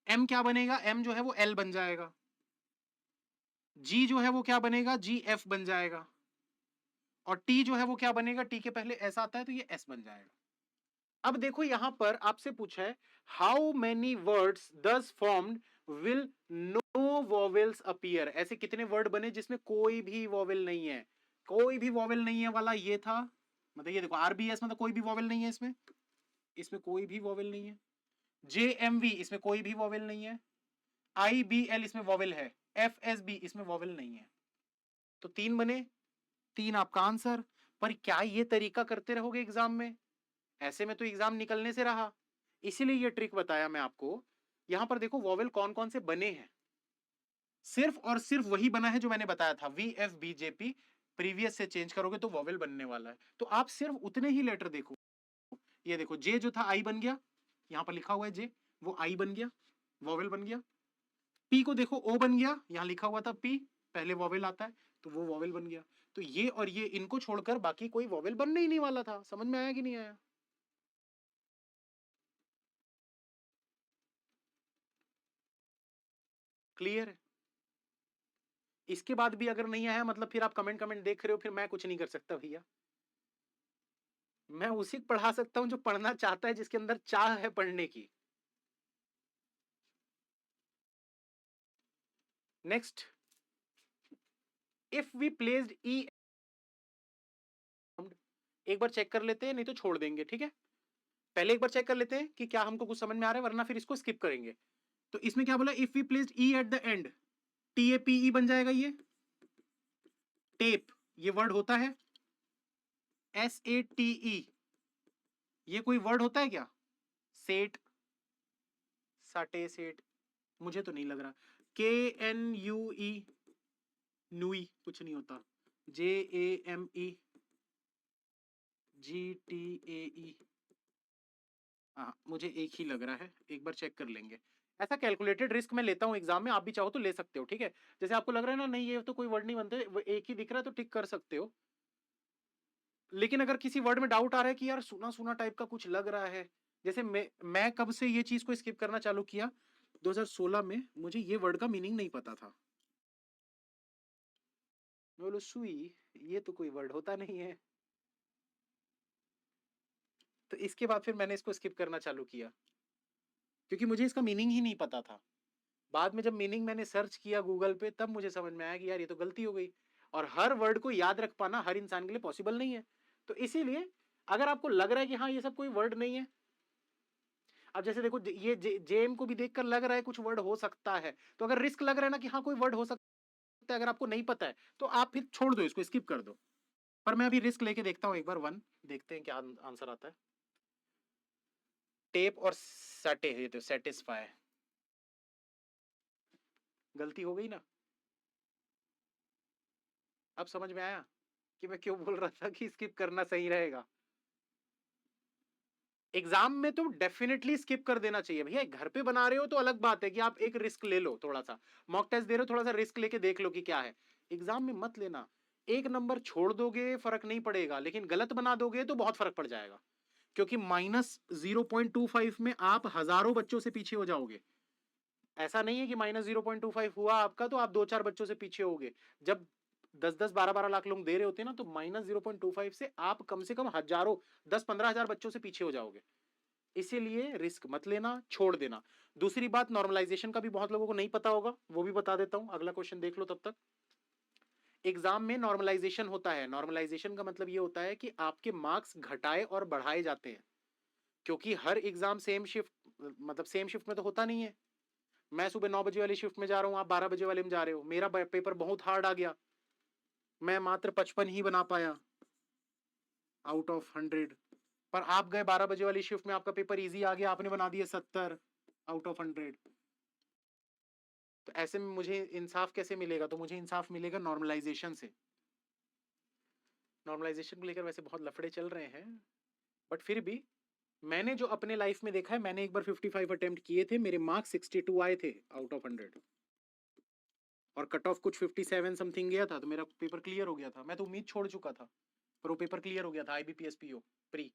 एम क्या बनेगा, एम जो है वो एल बन जाएगा। जी जो है वो क्या बनेगा, जी एफ बन जाएगा। और टी जो है वो क्या बनेगा, टी के पहले एस आता है तो ये एस बन जाएगा। अब देखो यहां पर आपसे पूछा है how many words thus formed will no vowels appear. ऐसे कितने वर्ड बने जिसमें कोई भी वॉवेल नहीं है। कोई भी वॉवेल नहीं है वाला ये था, मतलब ये देखो आरबीएस मतलब कोई भी वॉवेल नहीं है इसमें, इसमें कोई भी वॉवेल नहीं है। जे एम वी इसमें कोई भी वॉवेल नहीं है। आई बी एल इसमें वॉवेल है। एफ एस बी इसमें वॉवेल नहीं है। तो तीन बने, तीन आपका आंसर। पर क्या ये तरीका करते रहोगे एग्जाम में, ऐसे में तो एग्जाम निकलने से रहा। इसीलिए ये ट्रिक बताया मैं आपको। यहां पर देखो वॉवेल कौन कौन से बने हैं, सिर्फ और सिर्फ वही बना है जो मैंने बताया था, V F B J P. Previous से चेंज करोगे तो वॉवेल बनने वाला है। तो आप सिर्फ उतने ही लेटर देखो। ये देखो जे जो था आई बन गया, यहां पर लिखा हुआ है जे, वो आई बन गया, वॉवेल बन गया। पी को देखो ओ बन गया, यहां लिखा हुआ था पी, पहले वॉवेल आता है तो वो वॉवेल बन गया। तो ये और ये इनको छोड़कर बाकी कोई वॉवेल बनने ही नहीं वाला था। समझ में आया कि नहीं आया? क्लियर है? इसके बाद भी अगर नहीं आया मतलब फिर आप कमेंट कमेंट देख रहे हो, फिर मैं कुछ नहीं कर सकता भैया। मैं उसी को पढ़ा सकता हूं जो पढ़ना चाहता है, जिसके अंदर चाह है पढ़ने की। नेक्स्ट, इफ वी प्लेस्ड ई, एक बार चेक कर लेते हैं नहीं तो छोड़ देंगे, ठीक है। पहले एक बार चेक कर लेते हैं कि क्या हमको कुछ समझ में आ रहा है, वरना फिर इसको स्किप करेंगे। तो इसमें क्या बोला, if we placed E at the end, T A P E बन जाएगा ये। टेप ये वर्ड होता है, एस ए टी ई, ये कोई वर्ड होता है क्या? सेट, साटे सेट, मुझे तो नहीं लग रहा। के एन यू ई, नुई कुछ नहीं होता। जे A M E, G T A ई, हाँ मुझे एक ही लग रहा है, एक बार चेक कर लेंगे। ऐसा कैलकुलेटेड रिस्क मैं लेता हूँ एग्जाम में, आप भी चाहो तो ले सकते हो, ठीक है। जैसे आपको लग रहा है ना नहीं ये तो कोई वर्ड नहीं बनते, वो एक ही दिख रहा है तो टिक कर सकते हो। लेकिन अगर किसी वर्ड में डाउट आ रहा है कि यार सुना सुना टाइप का कुछ लग रहा है, जैसे मैं कब से ये चीज को स्किप करना चालू किया, 2016 में मुझे ये वर्ड का मीनिंग नहीं पता था। मैं बोलो सुई, ये तो कोई वर्ड होता नहीं है। तो इसके बाद फिर मैंने इसको स्किप करना चालू किया, क्योंकि मुझे इसका मीनिंग ही नहीं पता था। बाद में जब मीनिंग मैंने सर्च किया गूगल पे तब मुझे समझ में आया कि यार ये तो गलती हो गई। और हर वर्ड को याद रख पाना हर इंसान के लिए पॉसिबल नहीं है। तो इसीलिए अगर आपको लग रहा है कि हाँ ये सब कोई वर्ड नहीं है, अब जैसे देखो ये जेम को भी देखकर लग रहा है कुछ वर्ड हो सकता है, तो अगर रिस्क लग रहा है ना कि हाँ कोई वर्ड हो सकता है, अगर आपको नहीं पता है तो आप फिर छोड़ दो, इसको स्किप कर दो। पर मैं अभी रिस्क लेके देखता हूँ एक बार, वन देखते हैं क्या आंसर आता है। टेप और सटे, ये तो सेटिस्फाई, गलती हो गई ना। अब समझ में आया कि मैं क्यों बोल रहा था कि स्किप करना सही रहेगा। एग्जाम में तो डेफिनेटली स्किप कर देना चाहिए भैया। घर पे बना रहे हो तो अलग बात है कि आप एक रिस्क ले लो, थोड़ा सा मॉक टेस्ट दे रहे हो, थोड़ा सा रिस्क लेके देख लो कि क्या है। एग्जाम में मत लेना। एक नंबर छोड़ दोगे फर्क नहीं पड़ेगा, लेकिन गलत बना दोगे तो बहुत फर्क पड़ जाएगा, क्योंकि -0.25 में आप हजारों बच्चों से पीछे हो जाओगे। ऐसा नहीं है कि -0.25 हुआ आपका तो आप 2-4 बच्चों से पीछे होगे। जब 10-10, 12-12 लाख लोग दे रहे होते हैं ना, तो -0.25 से आप कम से कम हजारों, 10-15 हजार बच्चों से पीछे हो जाओगे। इसीलिए रिस्क मत लेना, छोड़ देना। दूसरी बात, नॉर्मलाइजेशन का भी बहुत लोगों को नहीं पता होगा, वो भी बता देता हूं। अगला क्वेश्चन देख लो तब तक। एग्जाम में नॉर्मलाइजेशन होता है। नॉर्मलाइजेशन का मतलब ये होता है कि आपके मार्क्स घटाए और बढ़ाए जाते हैं, क्योंकि हर एग्जाम सेम शिफ्ट, मतलब सेम शिफ्ट में तो होता नहीं है। मैं सुबह 9 बजे वाली शिफ्ट में जा रहा हूं, आप 12 बजे वाले में जा रहे हो। मेरा पेपर बहुत हार्ड आ गया, मैं मात्र 55 ही बना पाया आउट ऑफ 100। पर आप गए 12 बजे वाली शिफ्ट में, आपका पेपर इजी आ गया, आपने बना दिया 70 आउट ऑफ 100। तो ऐसे में मुझे इंसाफ कैसे मिलेगा? तो मुझे इंसाफ मिलेगा नॉर्मलाइजेशन से। नॉर्मलाइजेशन को लेकर वैसे बहुत लफड़े चल रहे हैं, बट फिर भी मैंने जो अपने लाइफ में देखा है, मैंने एक बार 55 अटेम्प्ट किए थे, मेरे मार्क्स 62 आए थे आउट ऑफ 100, और कट ऑफ कुछ 57 समथिंग गया था, तो मेरा पेपर क्लियर हो गया था। मैं तो उम्मीद छोड़ चुका था, पर वो पेपर क्लियर हो गया था, IBPS PO प्री।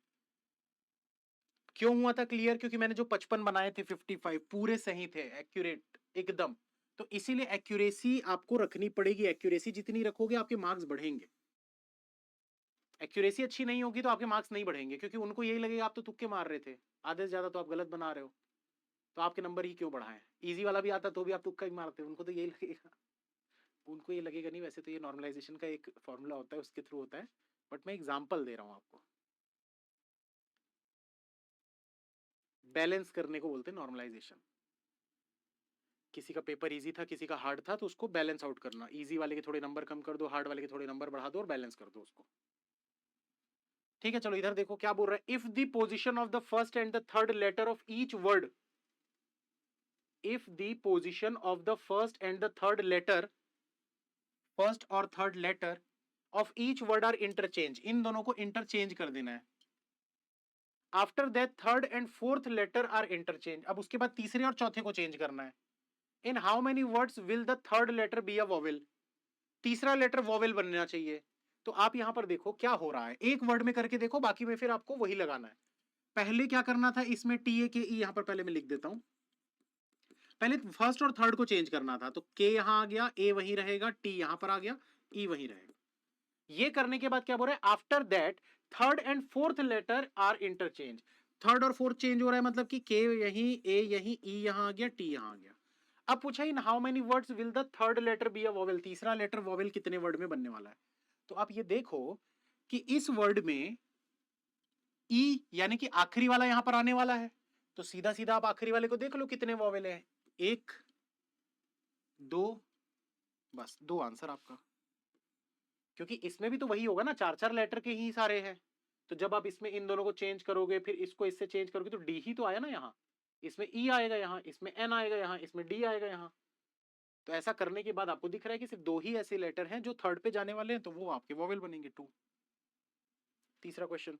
क्यों हुआ था क्लियर? क्योंकि मैंने जो 55 बनाए थे, 55 पूरे सही थे, एक्यूरेट एकदम। तो इसीलिए एक्यूरेसी आपको रखनी पड़ेगी। एक्यूरेसी जितनी रखोगे आपके मार्क्स बढ़ेंगे। एक्यूरेसी अच्छी नहीं होगी तो आपके मार्क्स नहीं बढ़ेंगे, क्योंकि उनको यही लगेगा आप तो तुक्के मार रहे थे, आधे से ज्यादा तो आप गलत बना रहे हो, तो आपके नंबर ही क्यों बढ़ाएं। इजी वाला भी आता तो भी आप तुक्का ही मारते, उनको तो यही लगेगा। उनको ये लगेगा नहीं। वैसे तो ये नॉर्मलाइजेशन का एक फॉर्मूला होता है, उसके थ्रू होता है, बट मैं एग्जांपल दे रहा हूं आपको। बैलेंस करने को बोलते हैं नॉर्मलाइजेशन। किसी का पेपर इजी था, किसी का हार्ड था, तो उसको बैलेंस आउट करना। इजी वाले के थोड़े नंबर कम कर दो, हार्ड वाले के थोड़े नंबर बढ़ा दो, और बैलेंस कर दो उसको। ठीक है, चलो इधर देखो क्या बोल रहा है। If the position of the first and the third letter of each word, if the position of the first and the third letter, first और third letter of each word are interchange, इन दोनों को interchange कर देना है। After that third and fourth letter are interchange, अब उसके बाद तीसरे और चौथे को चेंज करना है। In how many words will the third letter be a vowel, तीसरा लेटर वोवेल बनना चाहिए। तो आप यहां पर देखो क्या हो रहा है, एक वर्ड में करके देखो, बाकी में फिर आपको वही लगाना है। पहले क्या करना था, इसमें TAKE यहां पर पहले मैं लिख देता हूं। पहले फर्स्ट और थर्ड को चेंज करना था, तो के यहां आ गया, ए वहीं रहेगा, टी यहां पर आ गया, ई वहीं रहेगा। ये करने के बाद क्या बोल रहा है, after that third and fourth letter are interchange. थर्ड और फोर्थ चेंज हो रहा है, मतलब कि के यहीं, ए यहीं, ई यहां आ गया, टी यहां आ गया। अब पूछा in how many words will the third letter be a vowel, तीसरा लेटर वोवेल कितने वर्ड में बनने वाला है। तो आप ये देखो कि इस वर्ड में ई यानी कि आखिरी वाला यहां पर आने वाला है, तो सीधा सीधा आप आखिरी वाले को देख लो कितने वोवेल है, 1 2, बस 2 आंसर आपका। क्योंकि इसमें भी तो वही होगा ना, 4-4 लेटर के ही सारे हैं। तो जब आप इसमें इन दोनों को चेंज करोगे, फिर इसको इससे चेंज करोगे, तो डी ही तो आया ना यहाँ, इसमें ई आएगा, यहाँ इसमें एन आएगा, यहाँ इसमें डी आएगा यहाँ। तो ऐसा करने के बाद आपको दिख रहा है कि सिर्फ 2 ही ऐसे लेटर हैं जो थर्ड पे जाने वाले हैं, तो वो आपके वोवेल बनेंगे 2। तीसरा क्वेश्चन,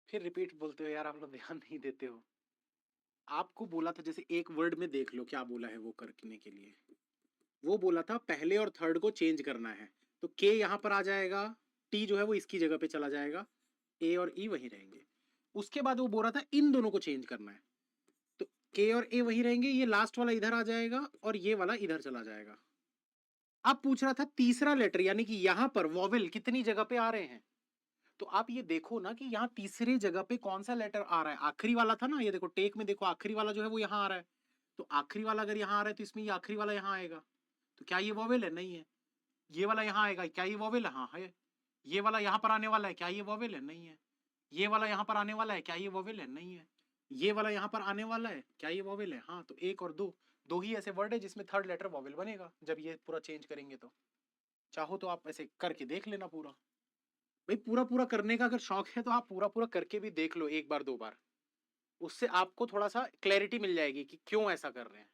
फिर रिपीट बोलते हो यार, आप लोग ध्यान नहीं देते हो। आपको बोला था, जैसे एक वर्ड में देख लो क्या बोला है वो करने के लिए। वो बोला था पहले और थर्ड को चेंज करना है, तो के यहां पर आ जाएगा, टी जो है वो इसकी जगह पे चला जाएगा, ए और ई वहीं रहेंगे। उसके बाद वो बोल रहा था इन दोनों को चेंज करना है, तो के और ए वहीं रहेंगे, ये लास्ट वाला इधर आ जाएगा और ये वाला इधर चला जाएगा। अब पूछ रहा था तीसरा लेटर, यानी कि यहां पर वॉवेल कितनी जगह पे आ रहे हैं। तो आप ये देखो ना कि यहाँ तीसरी जगह पे कौन सा लेटर आ रहा है, आखिरी वाला था ना, ये देखो टेक में देखो आखिरी वाला जो है वो यहाँ आ रहा है। तो आखिरी वाला अगर यहाँ आ रहा है, तो इसमें ये आखिरी वाला यहाँ आएगा, तो क्या ये वॉवेल है? नहीं है। ये वाला यहाँ आएगा, क्या ये वॉवेल है? हाँ है। ये वाला यहाँ पर आने वाला है, क्या ये वॉवेल है? नहीं है। ये वाला यहाँ पर आने वाला है, क्या ये वॉवेल है? नहीं है। ये वाला यहाँ पर आने वाला है, क्या ये वॉवेल है? हाँ, तो एक और दो, दो ही ऐसे वर्ड है जिसमें थर्ड लेटर वॉवेल बनेगा जब ये पूरा चेंज करेंगे। तो चाहो तो आप ऐसे करके देख लेना पूरा। भाई पूरा पूरा करने का अगर शौक है तो आप पूरा पूरा करके भी देख लो एक बार दो बार, उससे आपको थोड़ा सा क्लैरिटी मिल जाएगी कि क्यों ऐसा कर रहे हैं।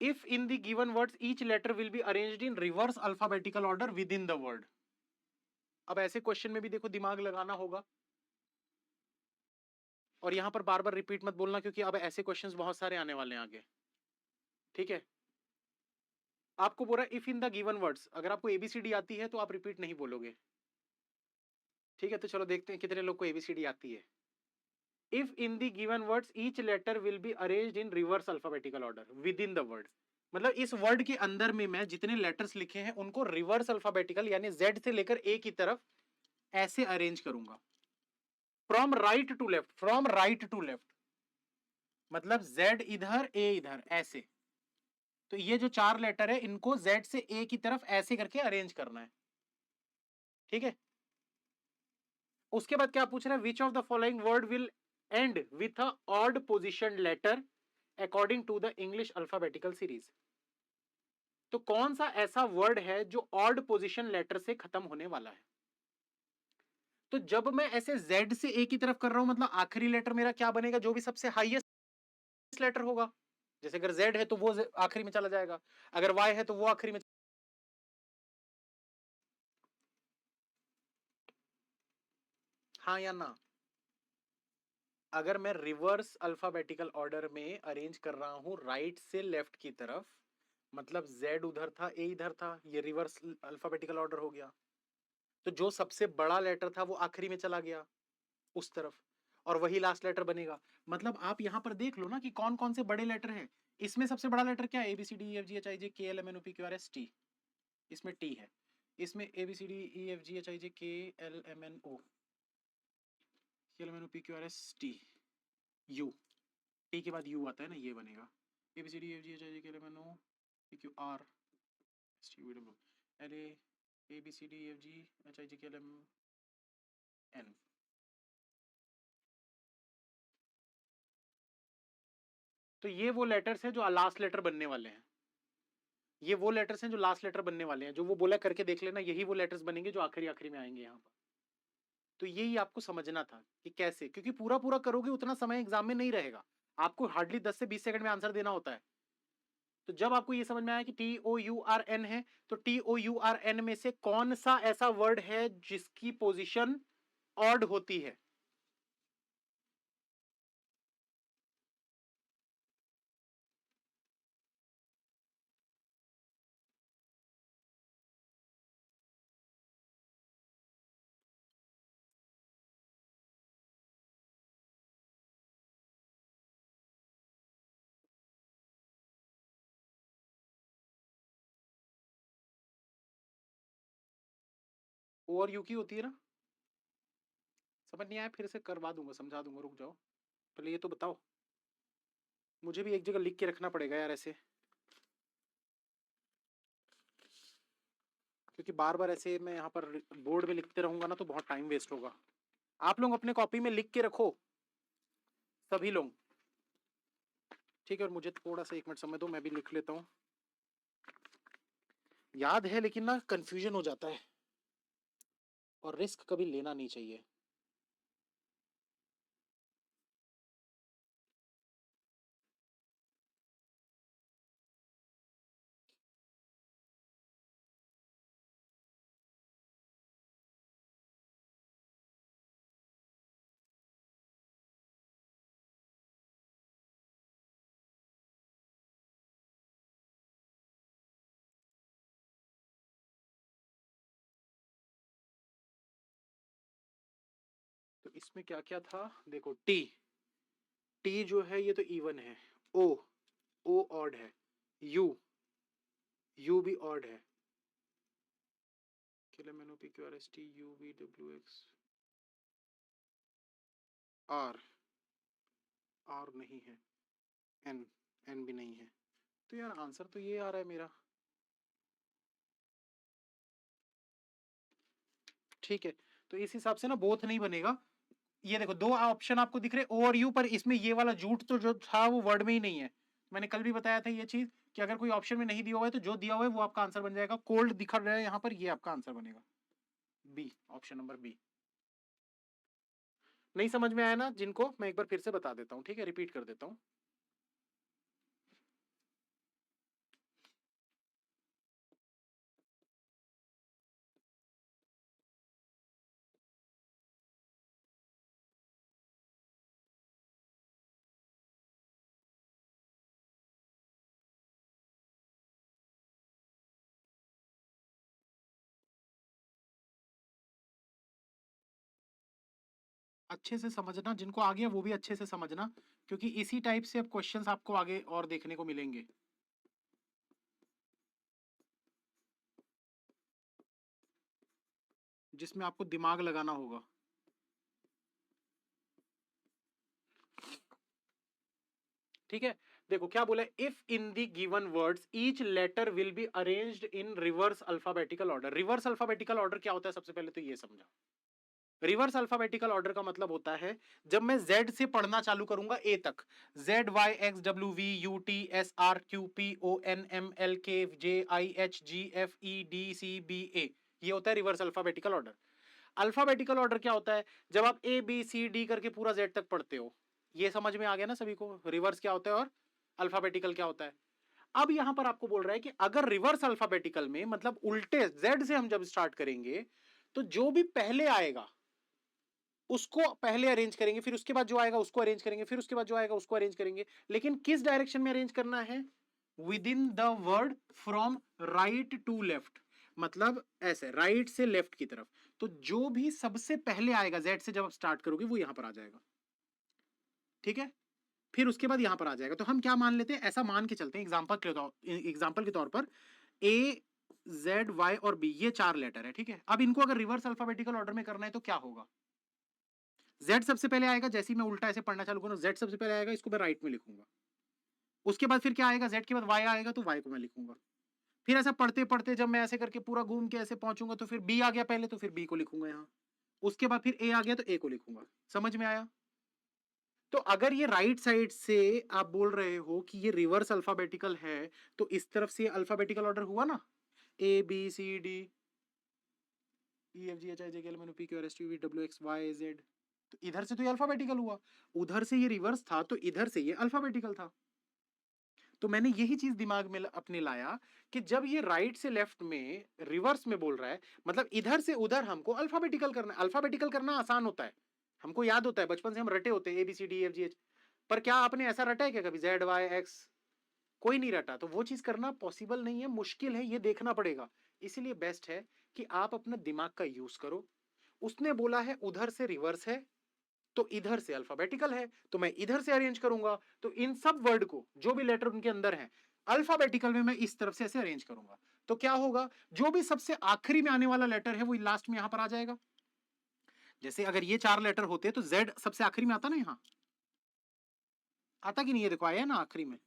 If in the given words each letter will be arranged in reverse alphabetical order within the word। अब ऐसे क्वेश्चन में भी देखो दिमाग लगाना होगा, और यहां पर बार बार रिपीट मत बोलना क्योंकि अब ऐसे क्वेश्चंस बहुत सारे आने वाले हैं आगे। ठीक है, आपको बोला if in the given words, अगर आपको एबीसीडी आती है तो आप रिपीट नहीं बोलोगे। ठीक है, तो चलो देखते हैं कितने लोग को एबीसीडी आती है। If in the given words each letter will be arranged in reverse alphabetical order within the words, मतलब इस वर्ड के अंदर में मैं जितने लेटर्स लिखे हैं उनको रिवर्स अल्फाबेटिकल यानी जेड से लेकर ए की तरफ ऐसे अरेंज करूंगा। From right to left, from right to left मतलब जेड इधर ए इधर ऐसे। तो ये जो चार लेटर है इनको जेड से ए की तरफ ऐसे करके अरेंज करना है। ठीक है, उसके बाद क्या पूछ रहा है, which of the following word will end with a odd position letter according to the English alphabetical series. तो कौन सा ऐसा वर्ड है जो ऑड पोजिशन लेटर से खत्म होने वाला है? तो जब मैं ऐसे Z से A की तरफ कर रहा हूं मतलब आखिरी लेटर मेरा क्या बनेगा, जो भी सबसे हाईएस्ट लेटर होगा। जैसे अगर Z है तो वो आखिरी में चला जाएगा, अगर Y है तो वो आखिरी में। हाँ या ना? अगर मैं रिवर्स अल्फाबेटिकल ऑर्डर में अरेंज कर रहा हूं राइट से लेफ्ट की तरफ, मतलब Z उधर था A इधर था, ये रिवर्स अल्फाबेटिकल ऑर्डर हो गया। तो जो सबसे बड़ा लेटर था वो आखिरी में चला गया उस तरफ, और वही लास्ट लेटर बनेगा। मतलब आप यहां पर देख लो ना कि कौन कौन से बड़े लेटर हैं। इसमें सबसे बड़ा लेटर क्या है? A B C D E F G H I J K L M N O P Q R S T, इसमें टी है। इसमें A B C D E F G H I J K L M N O K L M N O P Q R S T U, T के बाद U आता है ना, ये बनेगा A B C D E F G H I J K L M N O P Q R S T U W L A B C D E F G H I J K L M N. तो ये वो letters हैं जो last letter बनने वाले हैं, ये वो लेटर्स हैं जो लास्ट लेटर बनने वाले हैं, जो वो बोला करके देख लेना, यही वो लेटर्स बनेंगे जो आखिरी आखिरी में आएंगे यहाँ पर। तो यही आपको समझना था कि कैसे, क्योंकि पूरा पूरा करोगे उतना समय एग्जाम में नहीं रहेगा, आपको हार्डली 10 से 20 सेकंड में आंसर देना होता है। तो जब आपको ये समझ में आया कि T O U R N है, तो T O U R N में से कौन सा ऐसा वर्ड है जिसकी पोजिशन ऑड होती है? ओ और यू की होती है ना? समझ नहीं आया, फिर से करवा दूंगा, समझा दूंगा, रुक जाओ, पहले ये तो बताओ। मुझे भी एक जगह लिख के रखना पड़ेगा यार ऐसे, क्योंकि बार बार ऐसे मैं यहाँ पर बोर्ड में लिखते रहूंगा ना तो बहुत टाइम वेस्ट होगा। आप लोग अपने कॉपी में लिख के रखो सभी लोग। ठीक है, और मुझे थोड़ा सा 1 मिनट समय दो, मैं भी लिख लेता हूँ। याद है लेकिन ना कंफ्यूजन हो जाता है, और रिस्क कभी लेना नहीं चाहिए। तो इसमें क्या क्या था देखो, टी, टी जो है ये तो इवन है, ओ, ओ ऑड है, यू, यू भी ऑड है, KLMNOP QRST UVWX, R, R नहीं है, एन, एन भी नहीं है। तो यार आंसर तो ये आ रहा है मेरा। ठीक है, तो इस हिसाब से ना बोथ नहीं बनेगा, ये देखो दो ऑप्शन आपको दिख रहे ओ और यू, पर इसमें ये वाला जूट तो जो था वो वर्ड में ही नहीं है। मैंने कल भी बताया था ये चीज कि अगर कोई ऑप्शन में नहीं दिया हुआ है तो जो दिया हुआ है वो आपका आंसर बन जाएगा। कोल्ड दिखा रहा है यहाँ पर, ये आपका आंसर बनेगा बी, ऑप्शन नंबर बी। नहीं समझ में आया ना जिनको, मैं एक बार फिर से बता देता हूँ, ठीक है, रिपीट कर देता हूँ। अच्छे से समझना, जिनको आ गया वो भी अच्छे से समझना, क्योंकि इसी टाइप से अब क्वेश्चंस आपको आगे और देखने को मिलेंगे। जिसमें आपको दिमाग लगाना होगा। ठीक है, देखो क्या बोला, if in the given words each letter will be arranged in reverse alphabetical order. Reverse alphabetical order क्या होता है, सबसे पहले तो ये समझा। रिवर्स अल्फाबेटिकल ऑर्डर का मतलब होता है जब मैं Z से पढ़ना चालू करूंगा A तक, ZYXWVUTSRQPONMLKJIHGFEDCBA, ये होता है reverse alphabetical order. Alphabetical order क्या होता है, जब आप ABCD करके पूरा Z तक पढ़ते हो। ये समझ में आ गया ना सभी को, रिवर्स क्या होता है और अल्फाबेटिकल क्या होता है। अब यहां पर आपको बोल रहा है कि अगर रिवर्स अल्फाबेटिकल में मतलब उल्टे Z से हम जब स्टार्ट करेंगे तो जो भी पहले आएगा उसको पहले अरेंज करेंगे, फिर उसके बाद जो आएगा उसको अरेंज करेंगे, फिर उसके बाद जो आएगा उसको अरेंज करेंगे। लेकिन किस डायरेक्शन में अरेंज करना है, within the word from right to left, मतलब ऐसे राइट से लेफ्ट की तरफ। तो जो भी सबसे पहले आएगा जेड से जब आप स्टार्ट करोगे वो यहां पर आ जाएगा, ठीक है। फिर उसके बाद यहां पर आ जाएगा। तो हम क्या मान लेते हैं, ऐसा मान के चलते हैं एग्जाम्पल के तौर पर ए जेड वाई और बी ये चार लेटर है, ठीक है। अब इनको अगर रिवर्स अल्फाबेटिकल ऑर्डर में करना है तो क्या होगा, Z सबसे पहले आएगा, जैसे ही मैं उल्टा ऐसे पढ़ना चालू करूँ Z सबसे पहले आएगा, इसको मैं राइट में लिखूंगा। उसके बाद फिर क्या आएगा, Z के बाद Y आएगा तो Y को मैं लिखूंगा। फिर ऐसा पढ़ते पढ़ते जब मैं ऐसे करके पूरा घूम के ऐसे पहुंचूंगा तो फिर B आ गया पहले, तो फिर B को लिखूंगा यहाँ। उसके बाद फिर A आ गया तो A को लिखूंगा। समझ में आया। तो अगर ये राइट साइड से आप बोल रहे हो कि ये रिवर्स अल्फाबेटिकल है, तो इस तरफ से अल्फाबेटिकल ऑर्डर हुआ ना, ABCD EFGHIJKLMNOP QRST UV WXYZ। तो इधर से तो ये अल्फाबेटिकल हुआ, उधर से ये रिवर्स था तो इधर से ये अल्फाबेटिकल था। तो मैंने यही चीज दिमाग में अपने लाया कि जब ये राइट से लेफ्ट में रिवर्स में बोल रहा है, मतलब इधर से उधर हमको अल्फाबेटिकल करना है। अल्फाबेटिकल करना आसान होता है, हमको याद होता है, बचपन से हम रटे होते हैं ABCDEFGH। पर क्या आपने ऐसा रटा है क्या कभी ZYX, कोई नहीं रटा। तो वो चीज करना पॉसिबल नहीं है, मुश्किल है, ये देखना पड़ेगा। इसीलिए बेस्ट है कि आप अपना दिमाग का यूज करो। उसने बोला है उधर से रिवर्स है तो इधर से अल्फाबेटिकल है, तो मैं इधर से अरेंज करूंगा। तो इन सब वर्ड को जो भी लेटर उनके अंदर है अल्फाबेटिकल में मैं इस तरफ से ऐसे अरेंज करूंगा। तो क्या होगा, जो भी सबसे आखिरी में आने वाला लेटर है वो लास्ट में यहां पर आ जाएगा। जैसे अगर ये चार लेटर होते तो जेड सबसे आखिरी में आता ना, यहां आता कि नहीं, ये देखो आया ना आखिरी में।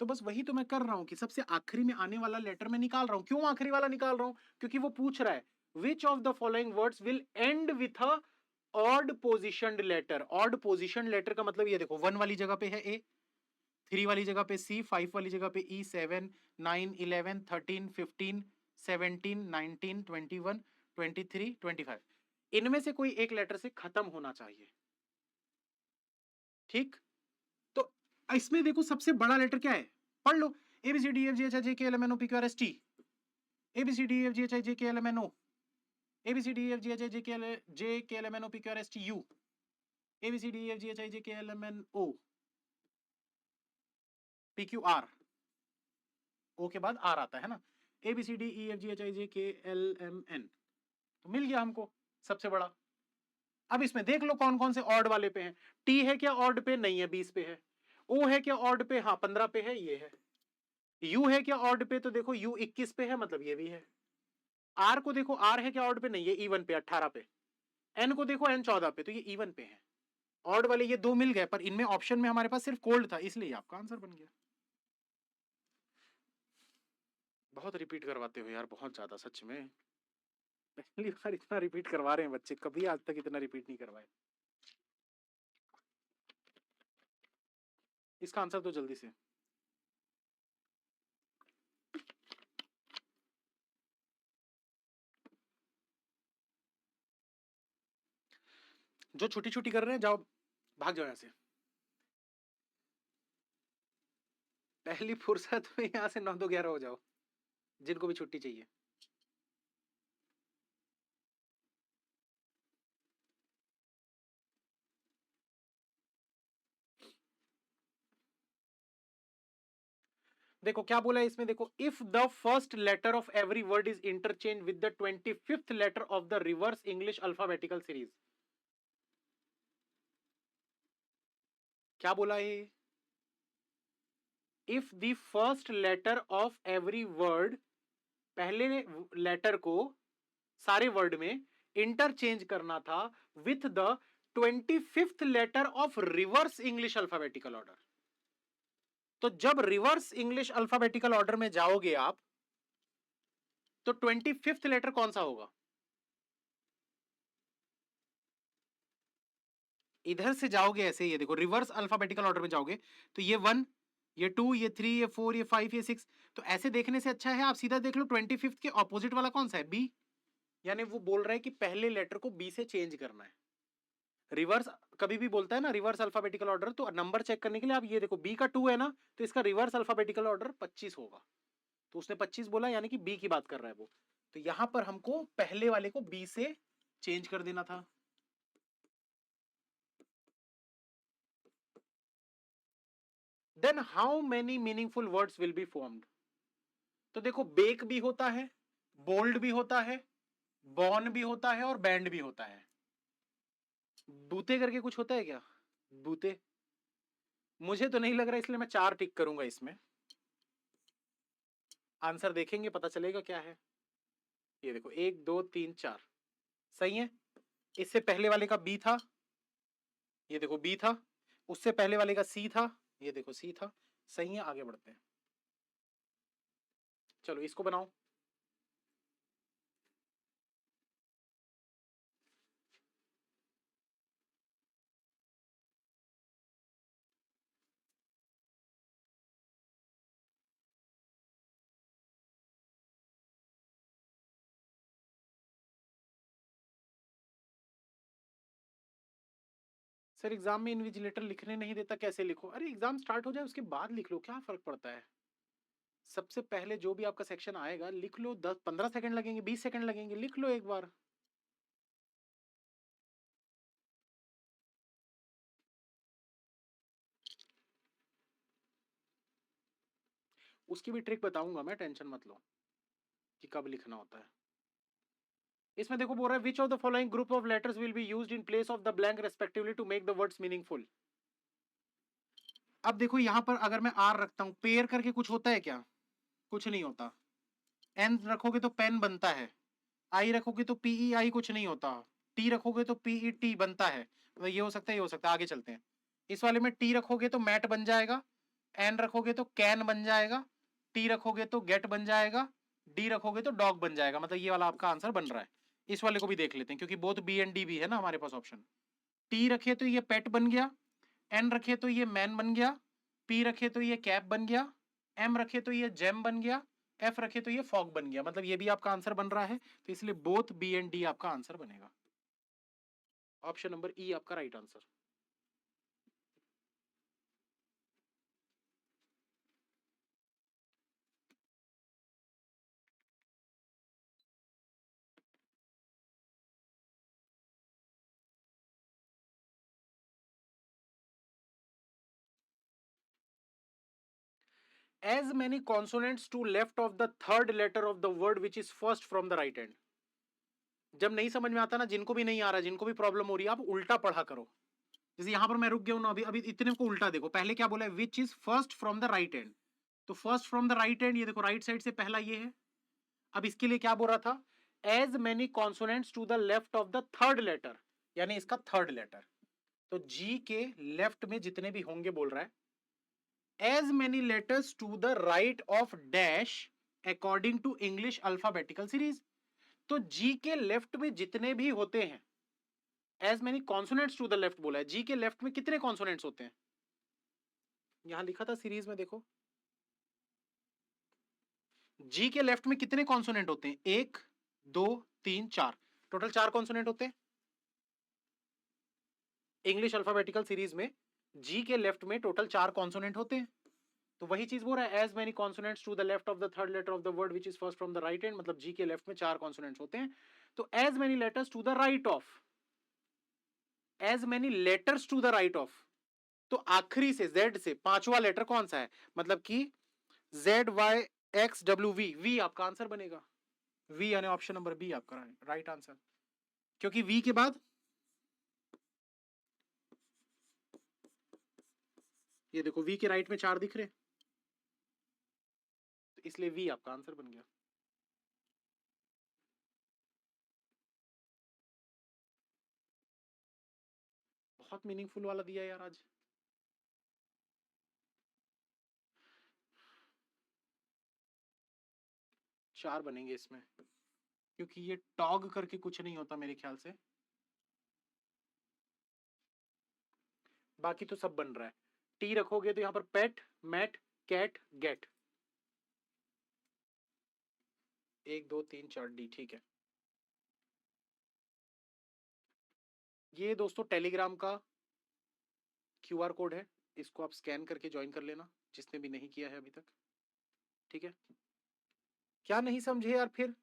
तो बस वही तो मैं कर रहा हूं कि सबसे आखिरी में आने वाला लेटर मैं निकाल रहा हूं। क्यों आखिरी वाला निकाल रहा हूं, क्योंकि वो पूछ रहा है which of the following words will end with a odd positioned letter. Odd positioned letter का मतलब ये देखो, 1 वाली जगह पे है ए, 3 वाली जगह पे सी, 5 वाली जगह पे ई, 7 9 11 13 15 17 19 21 23 25, इनमें से कोई एक लेटर से खत्म होना चाहिए, ठीक। तो इसमें देखो सबसे बड़ा लेटर क्या है, पढ़ लो, ABCDEFGHIJKLMNOPQRST, ABCDEFGHIJKLMNO, ABCDEFGHIJKLMNOPQRSTU, ABCDEFGHIJKLMNO PQR, ओ के बाद आर आता है ना, ABCDEFGHIJKLMN। तो मिल गया हमको सबसे बड़ा। अब इसमें देख लो कौन कौन से ऑड वाले पे हैं। टी है क्या ऑड पे, नहीं है, 20 पे है। ओ है क्या ऑड पे, हाँ 15 पे है, ये है। यू है क्या ऑड पे, तो देखो यू 21 पे है, मतलब ये भी है। आर को देखो, आर है क्या ऑड पे, नहीं, ये इवन पे 18 पे। एन को देखो, एन 14 पे, तो ये इवन पे है। ऑड वाले ये दो मिल गए, पर इनमें ऑप्शन में हमारे पास सिर्फ कोल्ड था, इसलिए आपका आंसर बन गया। बहुत रिपीट करवाते हो यार, बहुत ज्यादा, सच में। पहली बार इतना रिपीट करवा रहे हैं बच्चे, कभी आज तक इतना रिपीट नहीं करवाए। इसका आंसर तो जल्दी से। जो छुट्टी छुट्टी कर रहे हैं जाओ, भाग जाओ यहाँ से। पहली फुर्सत में यहाँ से 9 2 11 हो जाओ, जिनको भी छुट्टी चाहिए। देखो क्या बोला है इसमें, देखो if the first letter of every word is interchange with the 25th letter of the reverse English alphabetical series. क्या बोला है? If the first letter of every word, पहले लेटर को सारे वर्ड में इंटरचेंज करना था with the 25th letter of reverse English alphabetical order. तो जब रिवर्स इंग्लिश अल्फाबेटिकल ऑर्डर में जाओगे आप, तो 25th लेटर कौन सा होगा? इधर से जाओगे ऐसे, ये देखो रिवर्स अल्फाबेटिकल ऑर्डर में जाओगे तो ये 1, ये 2, ये 3, ये 4, ये 5, ये 6। तो ऐसे देखने से अच्छा है आप सीधा देख लो 25th के ऑपोजिट वाला कौन सा है, बी। यानी वो बोल रहा है कि पहले लेटर को बी से चेंज करना है। रिवर्स कभी भी बोलता है ना रिवर्स अल्फाबेटिकल ऑर्डर, तो नंबर चेक करने के लिए आप ये देखो बी का 2 है ना, तो इसका रिवर्स अल्फाबेटिकल ऑर्डर 25 होगा। तो उसने 25 बोला, यानी कि बी की बात कर रहा है वो। तो यहां पर हमको पहले वाले को बी से चेंज कर देना था। Then how many meaningful words will be formed? तो देखो बेक भी होता है, बोल्ड भी होता है, बॉर्न भी होता है और बैंड भी होता है। बूते करके कुछ होता है क्या? बूते मुझे तो नहीं लग रहा, इसलिए मैं 4 टिक करूंगा इसमें। आंसर देखेंगे पता चलेगा क्या है। ये देखो 1 2 3 4 सही है। इससे पहले वाले का बी था, ये देखो बी था। उससे पहले वाले का सी था, ये देखो सी था। सही है, आगे बढ़ते हैं। चलो इसको बनाओ। सर एग्जाम में इन्विजिलेटर लिखने नहीं देता, कैसे लिखो? अरे एग्जाम स्टार्ट हो जाए उसके बाद लिख लो, क्या फर्क पड़ता है। सबसे पहले जो भी आपका सेक्शन आएगा लिख लो, 10 15 सेकंड लगेंगे, 20 सेकंड लगेंगे, लिख लो एक बार। उसकी भी ट्रिक बताऊंगा मैं, टेंशन मत लो कि कब लिखना होता है। इसमें देखो बोल रहा है which of the following group of letters will be used in place of the blank respectively to make the words meaningful. अब देखो यहां पर अगर मैं आर रखता हूं, पेयर करके कुछ होता है क्या? कुछ नहीं होता। एन रखोगे तो पेन बनता है, आई रखोगे तो पीई आई कुछ नहीं होता, टी रखोगे तो पीई टी बनता है। तो ये हो सकता है, ये हो सकता है। आगे चलते हैं। इस वाले में टी रखोगे तो मैट बन जाएगा, एन रखोगे तो कैन बन जाएगा, टी रखोगे तो गेट बन जाएगा, डी रखोगे तो डॉग बन जाएगा। मतलब ये वाला आपका आंसर बन रहा है। इस वाले को भी देख लेते हैं क्योंकि बोथ बी एंड डी भी है ना हमारे पास ऑप्शन। टी रखे तो ये पेट बन गया, एन रखे तो ये मैन बन गया, पी रखे तो ये कैप बन गया, एम रखे तो ये जेम बन गया, एफ रखे तो ये फॉग बन गया। मतलब ये भी आपका आंसर बन रहा है, तो इसलिए बोथ बी एंड डी आपका आंसर बनेगा। ऑप्शन नंबर ई आपका right answer. as many consonants to left of the third letter of the word which is first from the right hand। जब नहीं समझ में आता ना, जिनको भी नहीं आ रहा, जिनको भी प्रॉब्लम हो रही है, आप उल्टा पढ़ा करो। जैसे यहां पर मैं रुक गया हूं ना, अभी अभी इतने को उल्टा देखो। पहले क्या बोला है, which is first from the right hand. तो first from the right hand, ये देखो राइट साइड से पहला ये है। अब इसके लिए क्या बोल रहा था, as many consonants to the left of the third letter, यानी इसका थर्ड लेटर। तो जी के लेफ्ट में जितने भी होंगे बोल रहा है, as many letters to the right of dash according to English alphabetical series। तो जी के लेफ्ट में जितने भी होते हैं, as many consonants to the left बोला है, जी के लेफ्ट में कितने कॉन्सोनेंट्स होते हैं? यहां लिखा था सीरीज में, देखो जी के लेफ्ट में कितने कॉन्सोनेंट होते हैं? 1 2 3 4, टोटल 4 कॉन्सोनेंट होते हैं इंग्लिश अल्फाबेटिकल सीरीज में। जी के लेफ्ट में टोटल 4 कॉन्सोनेंट होते हैं। तो वही चीज बोल रहा है, as many consonants to the left of the third letter of the word which is first from the right hand, मतलब जी के लेफ्ट में 4 कॉन्सोनेंट्स होते हैं। तो as many letters to the right of, as many letters to the right of, तो आखिरी से Z से पांचवा लेटर कौन सा है? मतलब कि Z Y X W V, V आपका आंसर बनेगा। वी यानी ऑप्शन नंबर बी आपका राइट आंसर, क्योंकि वी के बाद ये देखो वी के राइट में 4 दिख रहे, तो इसलिए वी आपका आंसर बन गया। बहुत मीनिंगफुल वाला दिया यार आज। चार बनेंगे इसमें, क्योंकि ये टॉग करके कुछ नहीं होता मेरे ख्याल से, बाकी तो सब बन रहा है। टी रखोगे तो यहां पर पेट, मैट, कैट, गेट, 1 2 3 4 डी, ठीक है। ये दोस्तों टेलीग्राम का क्यूआर कोड है, इसको आप स्कैन करके ज्वाइन कर लेना, जिसने भी नहीं किया है अभी तक, ठीक है। क्या नहीं समझे यार फिर?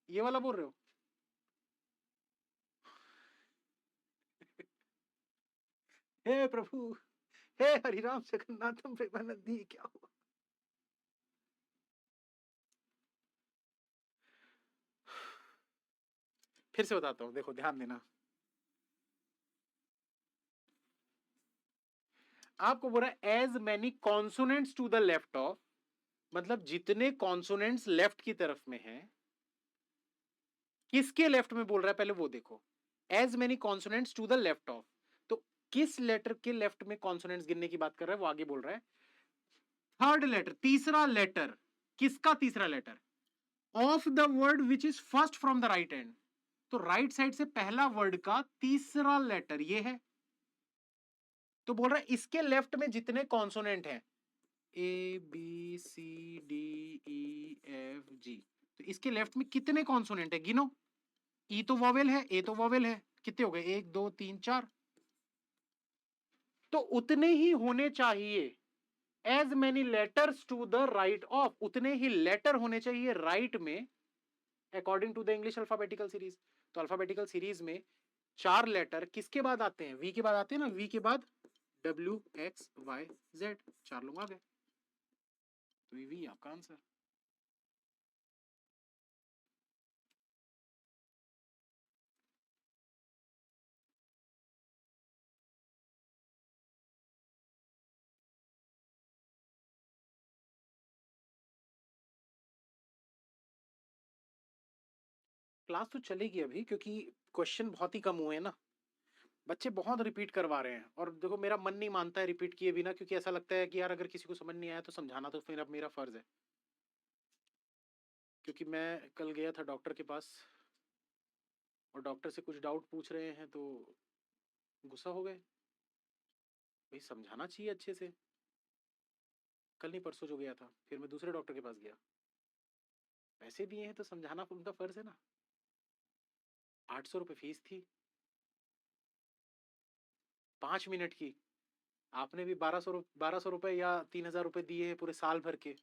ये वाला बोल रहे हो? हे प्रभु, हे हरिराम जगन्नाथम प्रेमानंदी, क्या हुआ? फिर से बताता हूं, देखो ध्यान देना। आपको बोल रहा है as many consonants to the left of, मतलब जितने कॉन्सोनेंट्स लेफ्ट की तरफ में हैं, किसके लेफ्ट में बोल रहा है पहले वो देखो। As many consonants to the left of, तो किस लेटर के लेफ्ट में कॉन्सोनेंट्स गिनने की बात कर रहा है, वो आगे बोल रहा है। थर्ड लेटर, तीसरा लेटर, किसका तीसरा letter? Of the word which is first from the right hand, तो राइट साइड से पहला वर्ड का तीसरा लेटर ये है। तो बोल रहा है इसके लेफ्ट में जितने कॉन्सोनेंट हैं, A B C D E F G, तो इसके लेफ्ट में कितने कॉन्सोनेंट है गिनो। ई तो वॉवेल है, ए तो वॉवेल है, कितने हो गए? 1 2 3 4, तो उतने ही होने चाहिए as many letters to the right of, उतने ही लेटर होने चाहिए राइट में according to the English alphabetical series. तो अल्फाबेटिकल सीरीज में 4 लेटर किसके बाद आते हैं? वी के बाद आते हैं ना, वी के बाद डब्ल्यू एक्स वाई जेड, 4 लोग आ गए, तो वी आपका आंसर। क्लास तो चलेगी अभी, क्योंकि क्वेश्चन बहुत ही कम हुए हैं ना, बच्चे बहुत रिपीट करवा रहे हैं, और देखो मेरा मन नहीं मानता है रिपीट किए बिना, क्योंकि ऐसा लगता है कि यार अगर किसी को समझ नहीं आया तो समझाना तो फिर अब मेरा फर्ज है। क्योंकि मैं कल गया था डॉक्टर के पास, और डॉक्टर से कुछ डाउट पूछ रहे हैं तो गुस्सा हो गए। भाई समझाना चाहिए अच्छे से। कल नहीं परसों जो गया था, फिर मैं दूसरे डॉक्टर के पास गया, पैसे दिए हैं तो समझाना उनका फर्ज है ना। 800 रुपये फीस थी, 5 मिनट की। आपने भी 1200 रुपये या 3000 रुपये दिए हैं पूरे साल भर के,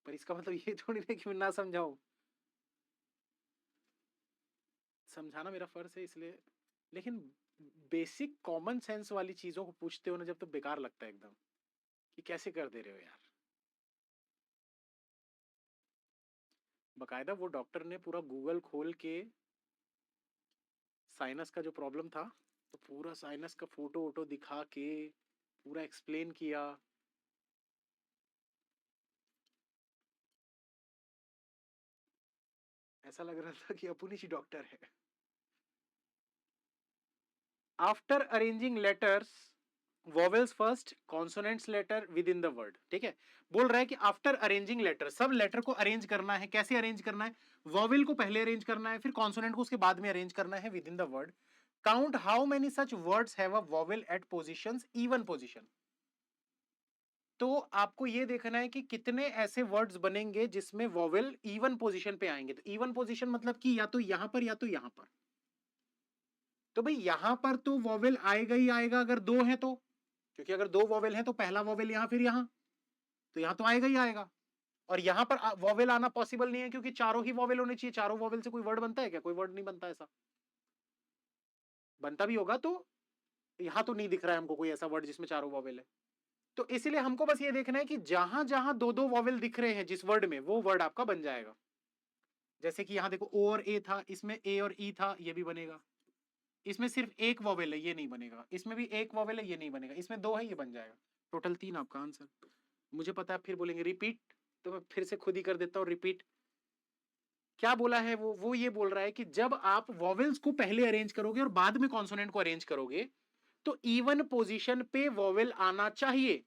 पर इसका मतलब ये थोड़ी ना कि मैं ना समझाऊं, समझाना मेरा फर्ज है इसलिए। लेकिन बेसिक कॉमन सेंस वाली चीजों को पूछते हो ना जब, तो बेकार लगता है एकदम, कि कैसे कर दे रहे हो यार। बकायदा वो डॉक्टर ने पूरा गूगल खोल के साइनस का जो प्रॉब्लम था, तो पूरा साइनस का फोटो वोटो दिखा के पूरा एक्सप्लेन किया। ऐसा लग रहा था कि अपुनी जी डॉक्टर है। After arranging letters vowels first, consonants letter within the word. ठीक है, बोल रहा है कि आफ्टर अरेंजिंग लेटर, सब लेटर को अरेंज करना है। कैसे अरेंज करना है? वॉवेल को पहले अरेंज करना है, फिर कॉन्सोनेंट को उसके बाद में अरेंज करना है within the word. Count how many such words have a vowel at positions even position. तो आपको ये देखना है कि कितने ऐसे वर्ड्स बनेंगे जिसमें वॉवेल इवन पोजीशन पे आएंगे। तो इवन पोजीशन मतलब कि या तो यहां पर या तो यहां पर। तो भाई यहां पर तो वॉवेल आएगा ही आएगा अगर दो है तो, क्योंकि अगर दो वॉवेल है तो पहला वॉवेल यहां फिर यहां, तो यहां तो आएगा ही आएगा। और यहां पर वॉवेल आना पॉसिबल नहीं है क्योंकि चारों ही वॉवेल होने चाहिए। चारों वॉवेल से कोई वर्ड बनता है क्या? कोई वर्ड नहीं बनता। ऐसा बनता भी होगा तो यहां तो नहीं दिख रहा है हमको कोई ऐसा वर्ड जिसमें चारों वॉवेल है। तो इसलिए हमको बस ये देखना है कि जहां जहां दो दो वॉवेल दिख रहे हैं जिस वर्ड में, वो वर्ड आपका बन जाएगा। जैसे कि यहां देखो ओ और ए था, इसमें ए और ई था, ये भी बनेगा। इसमें सिर्फ एक वॉवेल है, ये नहीं बनेगा। इसमें भी एक वॉवेल है, ये नहीं बनेगा। इसमें दो है, ये बन जाएगा। टोटल 3 आपका आंसर। मुझे पता है आप फिर बोलेंगे रिपीट, तो मैं फिर से खुद ही कर देता हूँ रिपीट। क्या बोला है वो ये बोल रहा है कि जब आप वॉवेल्स को पहले अरेंज करोगे और बाद में कॉन्सोनेंट को अरेंज करोगे तो इवन पोजीशन पे वॉवेल आना चाहिए।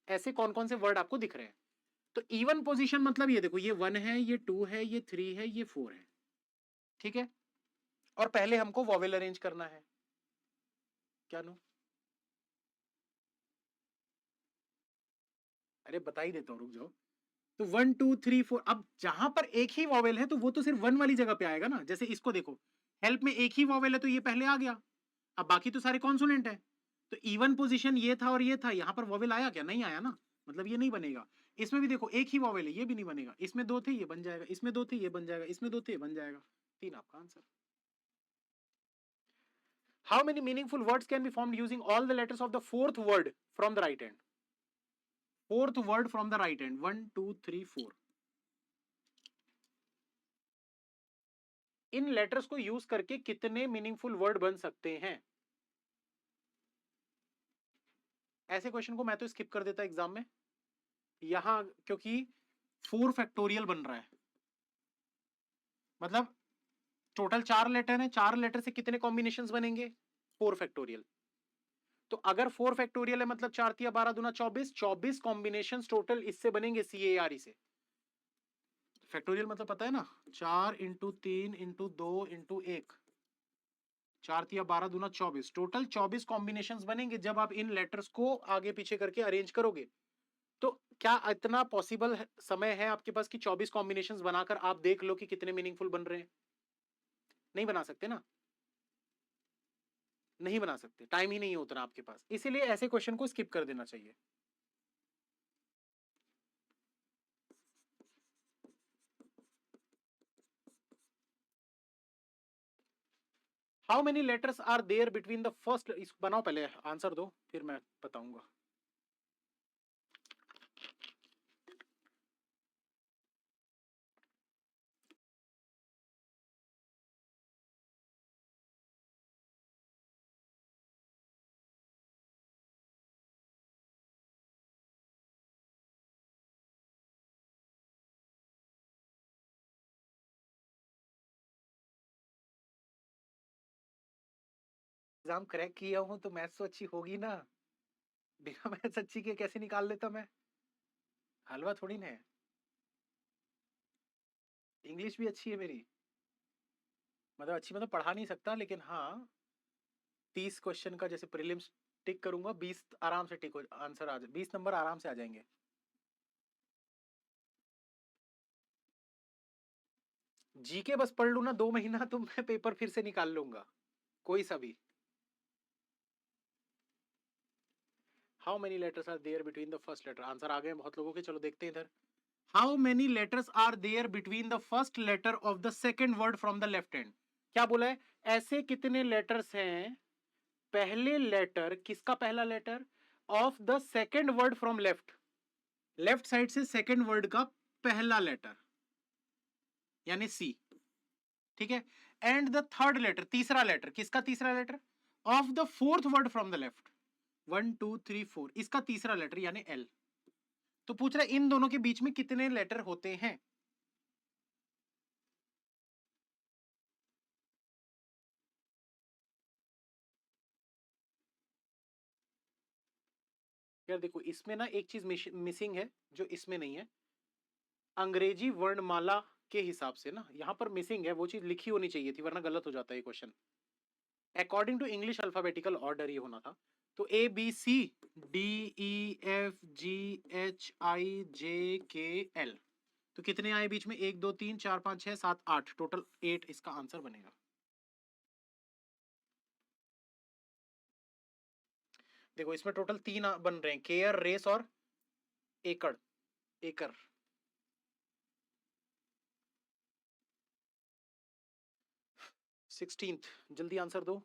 ऐसे कौन कौन से वर्ड आपको दिख रहे हैं? तो इवन पोजीशन मतलब ये देखो, ये 1 है, ये 2 है, ये 3 है, ये 4 है। ठीक है, और पहले हमको वॉवेल अरेंज करना है। क्या नो? अरे बता ही देता हूं, रुक जाओ। तो 1 2 3 4, अब जहां पर एक ही वॉवेल है तो वो तो सिर्फ 1 वाली जगह पे आएगा ना। जैसे इसको देखो, हेल्प में एक ही वॉवेल है तो ये पहले आ गया। अब बाकी तो सारे कॉन्सोनेंट है। तो इवन पोजीशन ये था और ये था, यहां पर वॉवेल आया क्या? नहीं आया ना, मतलब ये नहीं बनेगा। इसमें भी देखो एक ही वॉवेल है, ये भी नहीं बनेगा। इसमें दो थे, ये बन जाएगा। इसमें दो थे, ये बन जाएगा। इसमें दो थे, ये बन जाएगा। 3 आपका answer. How many meaningful words can be formed using all the letters of the fourth word from the right hand? Fourth word from the right hand, 1 2 3 4। In letters को यूज करके कितने मीनिंगफुल वर्ड बन सकते हैं? ऐसे question को मैं तो स्किप कर देता एग्जाम में यहां, क्योंकि 4 फैक्टोरियल बन रहा है। मतलब टोटल 4 लेटर है, 4 लेटर से कितने कॉम्बिनेशंस बनेंगे? 4 फैक्टोरियल। तो अगर 4 फैक्टोरियल है मतलब 4 × 3 = 12 × 2 = 24, 24 कॉम्बिनेशन टोटल इससे बनेंगे, CARE से। फैक्टोरियल मतलब पता है ना, 4 × 3 × 2 × 1, 4 × 3 = 12 × 2 = 24, टोटल 24 कॉम्बिनेशन बनेंगे जब आप इन लेटर्स को आगे पीछे करके अरेंज करोगे। तो क्या इतना पॉसिबल समय है आपके पास कि 24 कॉम्बिनेशंस बनाकर आप देख लो कि कितने मीनिंगफुल बन रहे हैं? नहीं बना सकते ना, नहीं बना सकते, टाइम ही नहीं है उतना आपके पास। इसीलिए ऐसे क्वेश्चन को स्किप कर देना चाहिए। How many letters are there between the first, इस बनाओ पहले आंसर दो फिर मैं बताऊंगा। एग्जाम क्रैक किया हूं तो मैथ्स तो अच्छी होगी ना। बिना मैथ्स अच्छी के कैसे निकाल लेता मैं? हलवा थोड़ी ना है। इंग्लिश भी अच्छी है मेरी, मतलब अच्छी मतलब पढ़ा नहीं सकता, लेकिन हाँ 30 क्वेश्चन का जैसे प्रीलिम्स टिक करूंगा, 20 आराम से टिक आंसर आ जाए, 20 नंबर आराम से आ जाएंगे। जीके बस पढ़ लू ना 2 महीना तो मैं पेपर फिर से निकाल लूंगा, कोई सा भी। How many letters are there between the first letter, answer आ गए बहुत लोगों के, चलो देखते हैं इधर। How many letters are there between the first letter of the second word from the left hand? क्या बोला है? ऐसे कितने लेटर्स हैं, पहले लेटर, किसका पहला letter? Of the second word from left, left side से सेकेंड वर्ड का पहला लेटर, यानी सी। ठीक है, एंड द थर्ड लेटर, तीसरा लेटर, किसका तीसरा letter? Of the fourth word from the left, 1 2 3 4, इसका तीसरा लेटर यानी एल। तो पूछ रहा है इन दोनों के बीच में कितने लेटर होते हैं? यार देखो इसमें ना एक चीज मिसिंग है जो इसमें नहीं है, अंग्रेजी वर्णमाला के हिसाब से ना यहाँ पर मिसिंग है, वो चीज लिखी होनी चाहिए थी वरना गलत हो जाता है ये question. According to English alphabetical order ये होना था, तो A B C D E F G H I J K L, तो कितने आए बीच में, 1 2 3 4 5 6 7 8, टोटल 8 इसका आंसर बनेगा। देखो इसमें टोटल 3 बन रहे हैं, केयर, रेस और एकड़, एकर। सिक्सटींथ, जल्दी आंसर दो।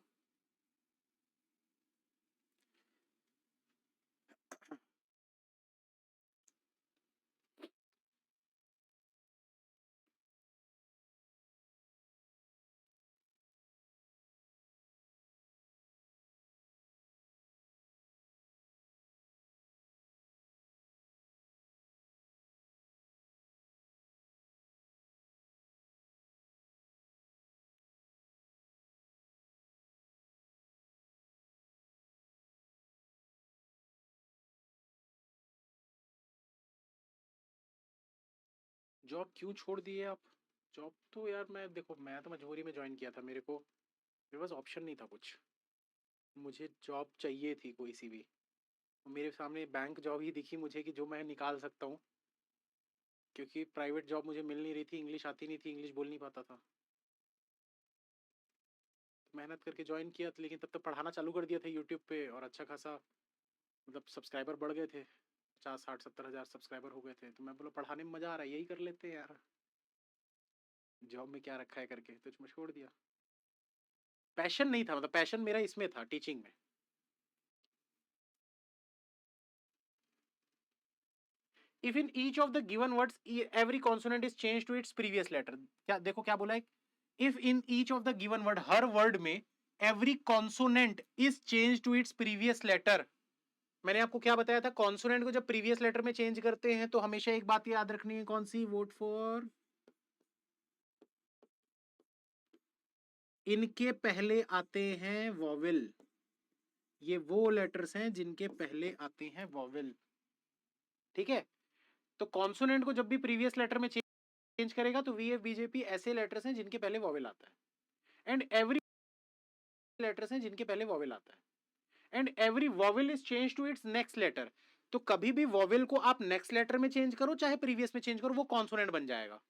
जॉब क्यों छोड़ दिए आप? जॉब तो यार मैं, देखो मैं तो मजबूरी में ज्वाइन किया था, मेरे पास ऑप्शन नहीं था कुछ, मुझे जॉब चाहिए थी कोई सी भी। मेरे सामने बैंक जॉब ही दिखी मुझे कि जो मैं निकाल सकता हूँ, क्योंकि प्राइवेट जॉब मुझे मिल नहीं रही थी, इंग्लिश आती नहीं थी, इंग्लिश बोल नहीं पाता था। तो मेहनत करके ज्वाइन किया, लेकिन तब तक पढ़ाना चालू कर दिया था यूट्यूब पे, और अच्छा खासा मतलब सब्सक्राइबर बढ़ गए थे, 50 60 70 हज़ार सब्सक्राइबर हो गए थे। तो मैं बोला पढ़ाने में मजा आ रहा है, यही कर लेते हैं यार, जॉब में क्या रखा है करके, तो मैं छोड़ दिया। पैशन नहीं था, मतलब पैशन मेरा इसमें था, टीचिंग में। If in each of the given words every consonant is change to its previous letter, क्या देखो क्या बोला है, if in each of the given word, हर वर्ड में every consonant is change to its previous letter. मैंने आपको क्या बताया था, कॉन्सोनेंट को जब प्रीवियस लेटर में चेंज करते हैं तो हमेशा एक बात याद रखनी है, कौन सी, वोट फॉर, इनके पहले आते हैं वॉवेल, ये वो लेटर्स हैं जिनके पहले आते हैं वॉवेल, ठीक है। तो कॉन्सोनेंट को जब भी प्रीवियस लेटर में चेंज करेगा तो वी एफ बीजेपी ऐसे लेटर्स हैं जिनके पहले वॉवेल आता है, एंड एवरी लेटर्स हैं जिनके पहले वॉवेल आता है, and every vowel is change to its next letter. तो कभी भी वॉवेल को आप नेक्स्ट लेटर में चेंज करो चाहे प्रीवियस में चेंज करो, वो कॉन्सोनेंट बन जाएगा।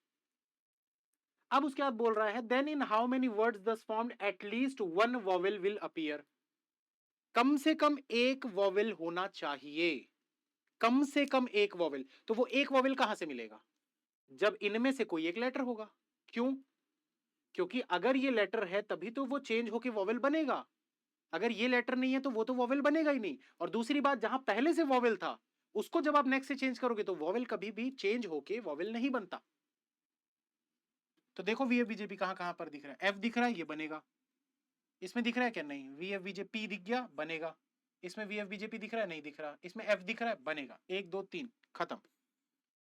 अब उसके बाद बोल रहा है, then in how many words thus formed at least one vowel will appear, कम से कम एक वॉवेल होना चाहिए, कम से कम एक वॉवेल। तो वो एक वॉवेल कहां से मिलेगा, जब इनमें से कोई एक लेटर होगा। क्यों? क्योंकि अगर ये लेटर है तभी तो वो चेंज होके वॉवेल बनेगा, अगर ये लेटर नहीं है तो वो तो वॉवेल बनेगा ही नहीं। और दूसरी बात, जहां पहले से वॉवेल था उसको जब आप नेक्स्ट से चेंज करोगे तो वॉवेल कभी भी चेंज होके वॉवेल नहीं बनता। तो देखो वी एफ बीजेपी कहां कहां पर दिख रहा है, एफ दिख रहा है, ये बनेगा। इसमें दिख रहा है क्या, नहीं, वी एफ बीजेपी दिख गया, बनेगा। इसमें वी एफ बीजेपी दिख रहा है, नहीं दिख रहा। इसमें एफ दिख रहा है, बनेगा। 1 2 3 खत्म।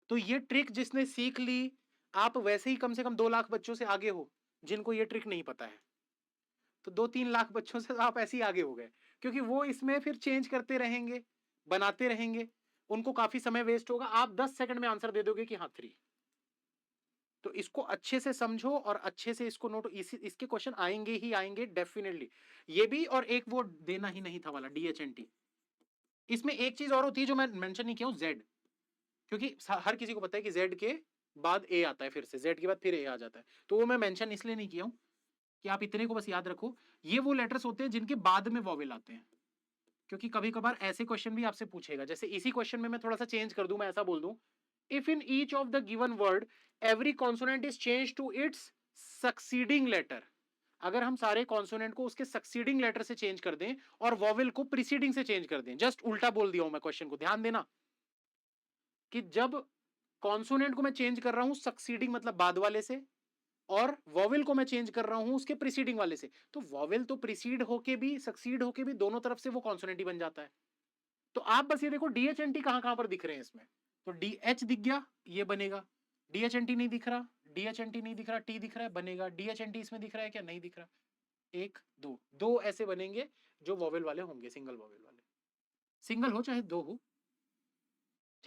तो ये ट्रिक जिसने सीख ली, आप वैसे ही कम से कम 2 लाख बच्चों से आगे हो जिनको ये ट्रिक नहीं पता है। तो 2 3 लाख बच्चों से आप ऐसे ही आगे हो गए, क्योंकि वो इसमें फिर चेंज करते रहेंगे, बनाते रहेंगे, उनको काफी समय वेस्ट होगा। आप 10 सेकंड में आंसर दे दोगे कि हाँ 3। तो इसको अच्छे से समझो और अच्छे से इसको नोट, इसके क्वेश्चन आएंगे ही आएंगे डेफिनेटली। ये भी, और एक वो देना ही नहीं था वाला DHNT। इसमें एक चीज और होती है जो मैं मेंशन नहीं किया हूं, जेड, क्योंकि हर किसी को पता है कि जेड के बाद ए आता है, फिर से जेड के बाद फिर ए आ जाता है, तो वो मैं मेंशन इसलिए नहीं किया हूं कि आप इतने को बस याद रखो। ये वो लेटर्स होते हैं जिनके बाद में वॉवेल आते हैं, क्योंकि कभी कभार ऐसे क्वेश्चन भी आपसे पूछेगा, जैसे इसी क्वेश्चन में मैं थोड़ा सा चेंज कर दूं, मैं ऐसा बोल दूं, if in each of the given word every consonant is change to its succeeding letter, अगर हम सारे कॉन्सोनेंट को उसके सक्सीडिंग लेटर से चेंज कर दें और वॉवेल को प्रीसीडिंग से चेंज कर दें, जस्ट उल्टा बोल दिया हूं मैं क्वेश्चन को, ध्यान देना कि जब कॉन्सोनेंट को मैं चेंज कर रहा हूं सक्सीडिंग मतलब बाद वाले से, और वॉवेल को मैं चेंज कर रहा हूं उसके प्रीसीडिंग वाले से, तो वॉवेल तो प्रीसीड होके भी सक्सीड होके भी दोनों तरफ से वो कॉन्सोनेंट ही बन जाता है। तो आप बस ये देखो DHNT कहां कहां पर दिख रहे हैं इसमें, तो DH दिख गया, ये बनेगा। DHNT नहीं दिख रहा, DHNT नहीं दिख रहा, T दिख रहा है, बनेगा। DHNT इसमें दिख रहा है क्या, नहीं दिख रहा। 1 2 ऐसे बनेंगे जो वॉवेल वाले होंगे, सिंगल वॉवेल वाले, सिंगल हो चाहे 2 हो।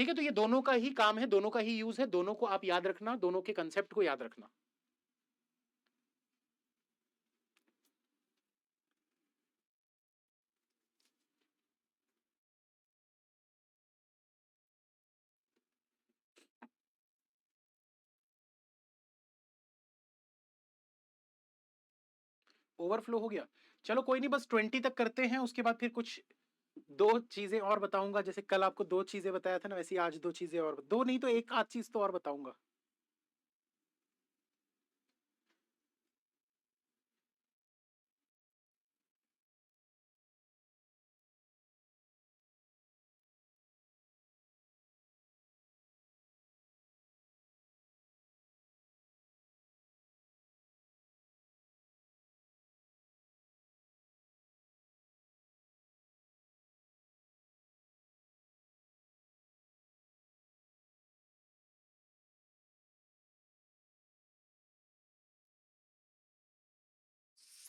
ठीक है, तो ये दोनों का ही काम है, दोनों का ही यूज है, दोनों को आप याद रखना, दोनों के कंसेप्ट को याद रखना। ओवरफ्लो हो गया, चलो कोई नहीं, बस 20 तक करते हैं, उसके बाद फिर कुछ दो चीजें और बताऊंगा, जैसे कल आपको दो चीजें बताया था ना, वैसे ही आज दो चीजें और, दो नहीं तो एक आध चीज तो और बताऊंगा।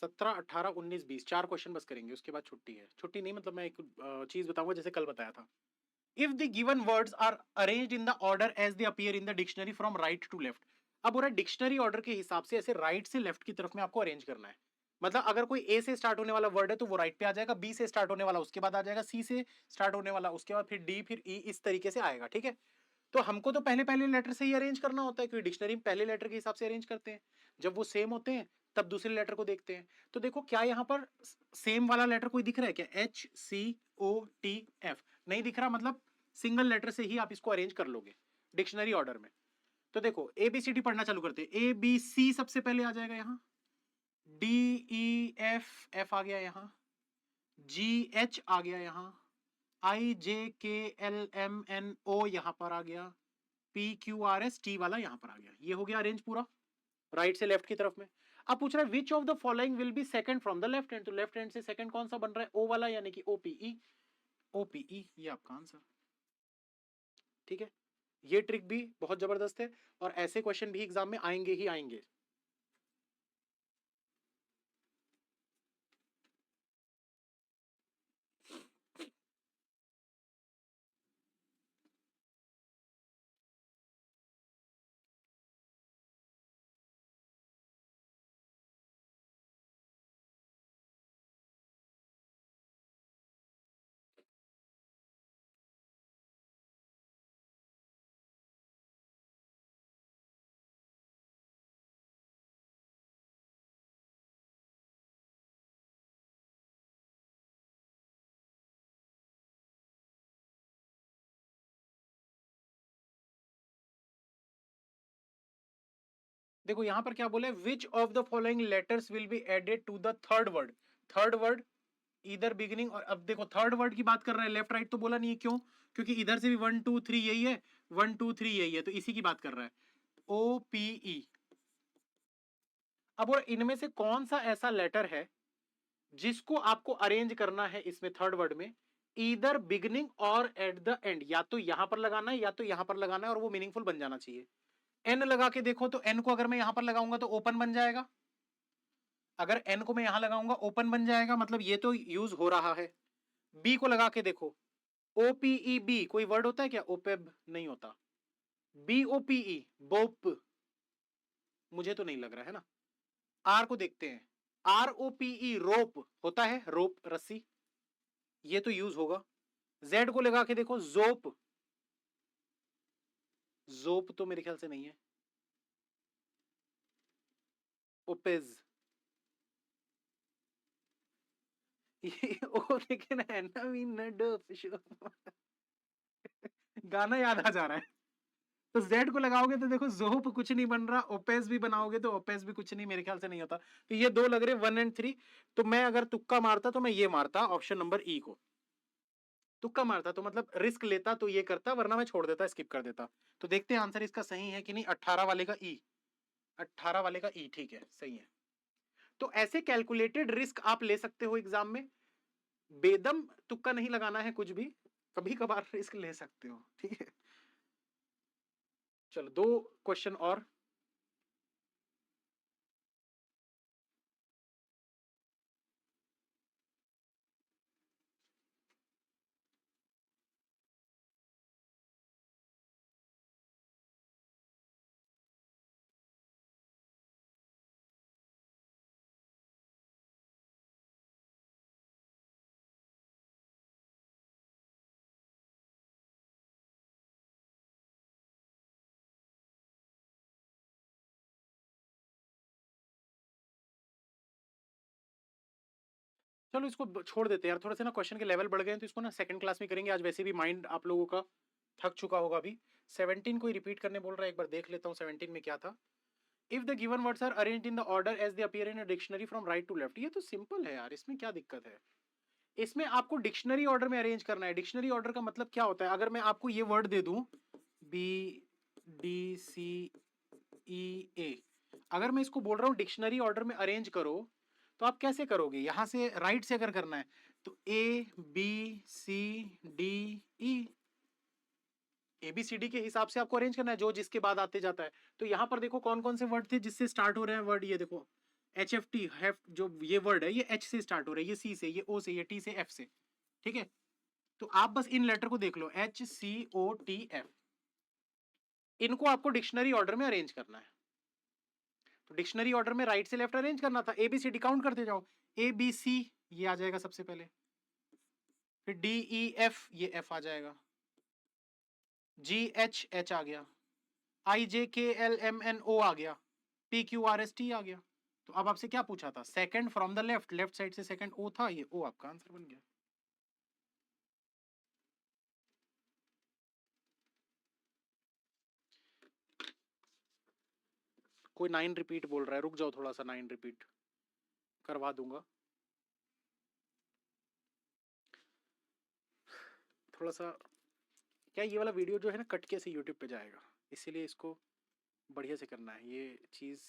सत्रह, अठारह, उन्नीस, बीस, चार क्वेश्चन बस करेंगे, उसके बाद छुट्टी है। छुट्टी नहीं मतलब मैं एक चीज बताऊंगा, जैसे कल बताया था। If the given words are arranged in the order as they appear in the dictionary from right to left. अब बोला डिक्शनरी ऑर्डर के हिसाब से ऐसे राइट से लेफ्ट की तरफ में आपको अरेंज करना है। मतलब अगर कोई ए से स्टार्ट होने वाला वर्ड है तो वो राइट पे आ जाएगा, बी से स्टार्ट होने वाला उसके बाद आ जाएगा, सी से स्टार्ट होने वाला उसके बाद फिर डी, फिर ई, इस तरीके से आएगा। ठीक है, तो हमको तो पहले पहले लेटर से ही अरेंज करना होता है, क्योंकि डिक्शनरी में पहले लेटर के हिसाब से अरेंज करते हैं। जब वो सेम होते हैं तब दूसरे लेटर को देखते हैं। तो देखो क्या यहाँ पर सेम वाला लेटर कोई दिख रहा है क्या? H C O T F नहीं दिख रहा, मतलब सिंगल लेटर से ही आप इसको अरेंज कर लोगे डिक्शनरी ऑर्डर में। तो देखो एबीसीडी पढ़ना चालू करते हैं। ए बी सी सबसे पहले आ जाएगा यहाँ, डी ई एफ, एफ आ गया यहाँ, जी एच आ गया यहाँ, आई J K L M N ओ यहाँ पर आ गया, P Q R S T वाला यहाँ पर आ गया। ये हो गया अरेंज पूरा राइट से लेफ्ट की तरफ में। अब पूछ रहा है which of the following will be second from the left hand. तो लेफ्ट हैंड से सेकंड कौन सा बन रहा है? ओ वाला, यानी कि ओपीई। ओपीई ये आपका आंसर। ठीक है, ये ट्रिक भी बहुत जबरदस्त है, और ऐसे क्वेश्चन भी एग्जाम में आएंगे ही आएंगे। देखो यहां पर क्या बोले, which of the following letters will be added to the third word. Third word इधर बिगिनिंग, और अब देखो थर्ड वर्ड की बात कर रहा है, लेफ्ट राइट तो बोला नहीं है, क्यों? क्योंकि इधर से भी 1 2 3 यही है, 1 2 3 यही है, तो इसी की बात कर रहा है। O P E. अब और इनमें से कौन सा ऐसा लेटर है जिसको आपको अरेंज करना है इसमें थर्ड वर्ड में, इधर बिगिनिंग और एट द एंड, या तो यहां पर लगाना है या तो यहां पर लगाना है, और वो मीनिंगफुल बन जाना चाहिए। एन लगा के देखो, तो एन को अगर मैं यहां पर लगाऊंगा तो ओपन बन जाएगा, अगर एन को मैं यहां लगाऊंगा ओपन बन जाएगा, मतलब ये तो यूज हो रहा है। बी को लगा के देखो, ओपीई बी कोई वर्ड होता है क्या? ओपेब नहीं होता। बी ओ पीई बोप, मुझे तो नहीं लग रहा है ना। आर को देखते हैं, आर ओ पीई रोप होता है, रोप रस्सी, ये तो यूज होगा। जेड को लगा के देखो, जोप, जोप तो मेरे ख्याल से नहीं है। ओपेज, ये ओ लेकिन है ना, वी न डोप शो। गाना याद आ जा रहा है। तो जेड को लगाओगे तो देखो जोप कुछ नहीं बन रहा, ओपेस भी बनाओगे तो ओपेस भी कुछ नहीं, मेरे ख्याल से नहीं होता। तो ये दो लग रहे 1 और 3। तो मैं अगर तुक्का मारता तो मैं ये मारता ऑप्शन नंबर ई को, तुक्का मारता तो मतलब रिस्क लेता तो ये करता, वरना मैं छोड़ देता, स्किप कर देता। तो देखते हैं आंसर इसका सही है कि नहीं। 18 वाले का ई, 18 वाले का ई ठीक है, सही है। तो ऐसे कैलकुलेटेड रिस्क आप ले सकते हो एग्जाम में, बेदम तुक्का नहीं लगाना है कुछ भी, कभी कभार रिस्क ले सकते हो। ठीक है, चलो दो क्वेश्चन और। चलो इसको छोड़ देते हैं यार, थोड़े से ना क्वेश्चन के लेवल बढ़ गए हैं, तो इसको ना सेकंड क्लास में करेंगे। आज वैसे भी माइंड आप लोगों का थक चुका होगा अभी। 17 कोई रिपीट करने बोल रहा है, एक बार देख लेता हूँ 17 में क्या था। If the given words are arranged in the order as they appear in a dictionary from right to left. ये तो सिंपल है यार, इसमें क्या दिक्कत है। इसमें आपको डिक्शनरी ऑर्डर में अरेंज करना है। डिक्शनरी ऑर्डर का मतलब क्या होता है, अगर मैं आपको ये वर्ड दे दूं BDCEA, अगर मैं इसको बोल रहा हूँ डिक्शनरी ऑर्डर में अरेंज करो, तो आप कैसे करोगे। यहां से राइट से अगर करना है तो ABCDE, ABCD के हिसाब से आपको अरेंज करना है, जो जिसके बाद आते जाता है। तो यहां पर देखो कौन कौन से वर्ड थे जिससे स्टार्ट हो रहे हैं वर्ड। ये देखो HFT, हैफ, जो ये वर्ड है ये H से स्टार्ट हो रहा है, ये C से, ये O से, ये T से, F से। ठीक है, तो आप बस इन लेटर को देख लो, HCOTF। इनको आपको डिक्शनरी ऑर्डर में अरेंज करना है। तो डिक्शनरी ऑर्डर में राइट से लेफ्ट अरेंज करना था। ABCD काउंट करते जाओ, ABC ये आ जाएगा सबसे पहले, फिर DEF ये F आ जाएगा, GH H आ गया, IJKLMNO आ गया, PQRST आ गया। तो अब आपसे क्या पूछा था, second from the left, left side से सेकंड O था, ये O आपका आंसर बन गया। कोई 9 रिपीट बोल रहा है, रुक जाओ थोड़ा सा, 9 रिपीट करवा दूंगा। थोड़ा सा क्या, ये वाला वीडियो जो है ना कट के से यूट्यूब पे जाएगा, इसीलिए इसको बढ़िया से करना है। ये चीज़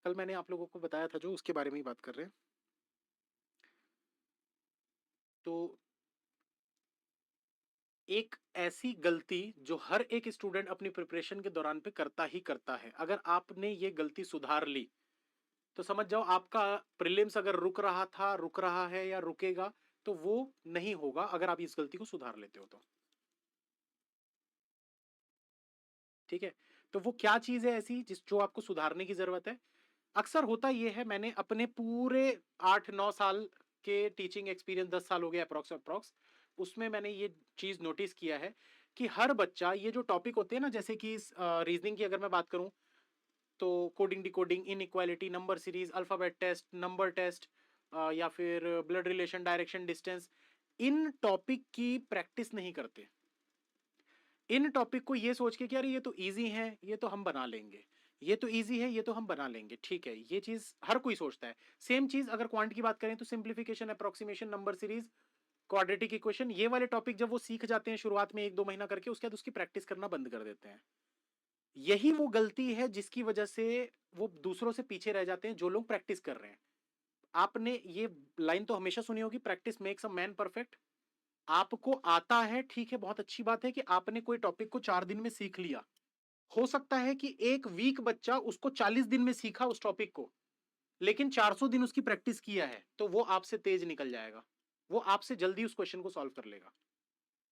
कल मैंने आप लोगों को बताया था जो, उसके बारे में ही बात कर रहे हैं। तो एक ऐसी गलती जो हर एक स्टूडेंट अपनी प्रिपरेशन के दौरान पे करता ही करता है, अगर आपने ये गलती सुधार ली तो समझ जाओ आपका प्रीलिम्स अगर रुक रहा था, रुक रहा है या रुकेगा, तो वो नहीं होगा अगर आप इस गलती को सुधार लेते हो तो। ठीक है, तो वो क्या चीज है ऐसी जिस जो आपको सुधारने की जरूरत है। अक्सर होता ये है, मैंने अपने पूरे 8-9 साल के टीचिंग एक्सपीरियंस, 10 साल हो गया अप्रोक्स अप्रोक्स, उसमें मैंने ये चीज नोटिस किया है कि हर बच्चा, ये जो टॉपिक होते हैं ना, जैसे कि रीजनिंग की अगर मैं बात करूं, तो coding, decoding, inequality, number series, alphabet test, number test, या फिर ब्लड रिलेशन, डायरेक्शन, डिस्टेंस, इन टॉपिक की प्रैक्टिस नहीं करते। इन टॉपिक को ये सोच के कि यार ये तो इजी है, ये तो हम बना लेंगे, ये तो इजी है, ये तो हम बना लेंगे। ठीक है, ये चीज हर कोई सोचता है। सेम चीज अगर क्वांट की बात करें तो simplification, approximation, number series, quadratic equation, ये वाले टॉपिक जब वो सीख जाते हैं शुरुआत में 1-2 महीना करके, उसके बाद उसकी प्रैक्टिस करना बंद कर देते हैं। यही वो गलती है जिसकी वजह से वो दूसरों से पीछे रह जाते हैं जो लोग प्रैक्टिस कर रहे हैं। आपने ये लाइन तो हमेशा सुनी होगी, practice makes a man perfect. आपको आता है, ठीक है, बहुत अच्छी बात है कि आपने कोई टॉपिक को 4 दिन में सीख लिया। हो सकता है कि एक वीक बच्चा उसको 40 दिन में सीखा उस टॉपिक को, लेकिन 400 दिन उसकी प्रैक्टिस किया है, तो वो आपसे तेज निकल जाएगा, वो आपसे जल्दी उस क्वेश्चन को सॉल्व कर लेगा,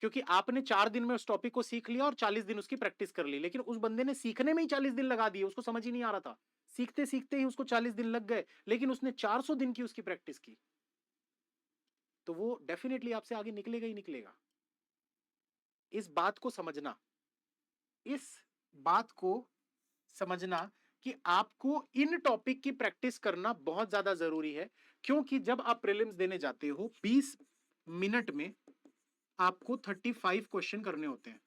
क्योंकि आपने 4 दिन में उस टॉपिक को सीख लिया और 40 दिन उसकी प्रैक्टिस कर ली। लेकिन उस बंदे ने सीखने में ही 40 दिन लगा दिए, उसको समझ ही नहीं आ रहा था, सीखते सीखते ही उसको 40 दिन लग गए, लेकिन उसने 400 दिन की उसकी प्रैक्टिस की, तो वो डेफिनेटली आपसे आगे निकलेगा ही निकलेगा। इस बात को समझना, इस बात को समझना कि आपको इन टॉपिक की प्रैक्टिस करना बहुत ज्यादा जरूरी है, क्योंकि जब आप प्रीलिम्स देने जाते हो 20 मिनट में आपको 35 क्वेश्चन करने होते हैं,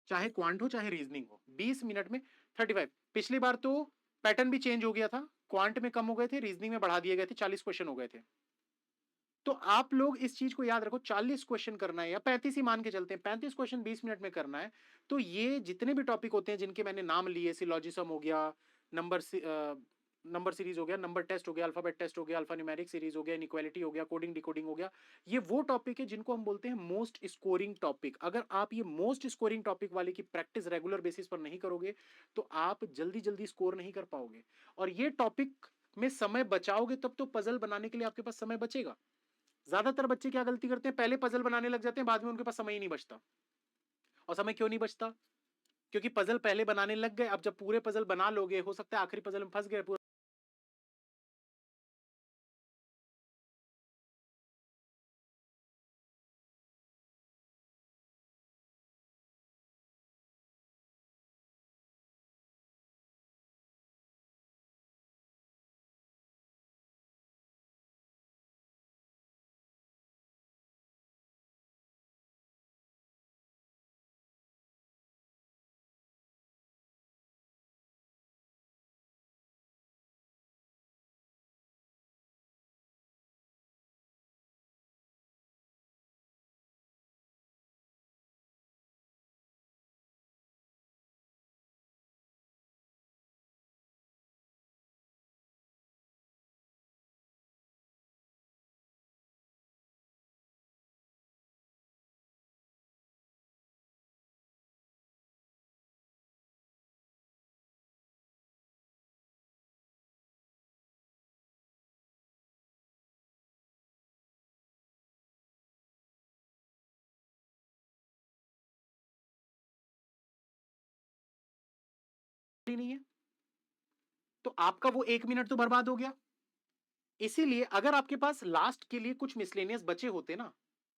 चाहे क्वांट हो चाहे रीजनिंग हो। 20 मिनट में 35। पिछली बार तो पैटर्न भी चेंज हो गया था, क्वांट में कम हो गए थे, रीजनिंग में बढ़ा दिए गए थे, 40 क्वेश्चन हो गए थे। तो आप लोग इस चीज को याद रखो, 40 क्वेश्चन करना है, या 35 ही मान के चलते हैं, 35 क्वेश्चन 20 मिनट में करना है। तो ये जितने भी टॉपिक होते हैं जिनके मैंने नाम लिए, सिलॉजिज्म हो गया, नंबर सीरीज हो गया, नंबर टेस्ट हो गया, अल्फाबेट टेस्ट हो गया, अल्फा न्यूमेरिक सीरीज हो गया, इनइक्वालिटी हो गया, कोडिंग डिकोडिंग हो गया, ये वो टॉपिक है जिनको हम बोलते हैं मोस्ट स्कोरिंग टॉपिक। अगर आप ये मोस्ट स्कोरिंग टॉपिक वाले की प्रैक्टिस रेगुलर बेसिस पर नहीं करोगे तो आप जल्दी जल्दी स्कोर नहीं कर पाओगे। और ये टॉपिक में समय बचाओगे तब तो पजल बनाने के लिए आपके पास समय बचेगा। ज्यादातर बच्चे क्या गलती करते हैं, पहले पजल बनाने लग जाते हैं, बाद में उनके पास समय ही नहीं बचता। और समय क्यों नहीं बचता, क्योंकि पजल पहले बनाने लग गए, अब जब पूरे पजल बना लोगे, हो सकता है आखिरी पजल में फंस गए। ही नहीं है, तो आपका वो 1 मिनट तो बर्बाद हो गया। इसीलिए अगर आपके पास लास्ट के लिए कुछ मिसलेनियस बचे होते ना,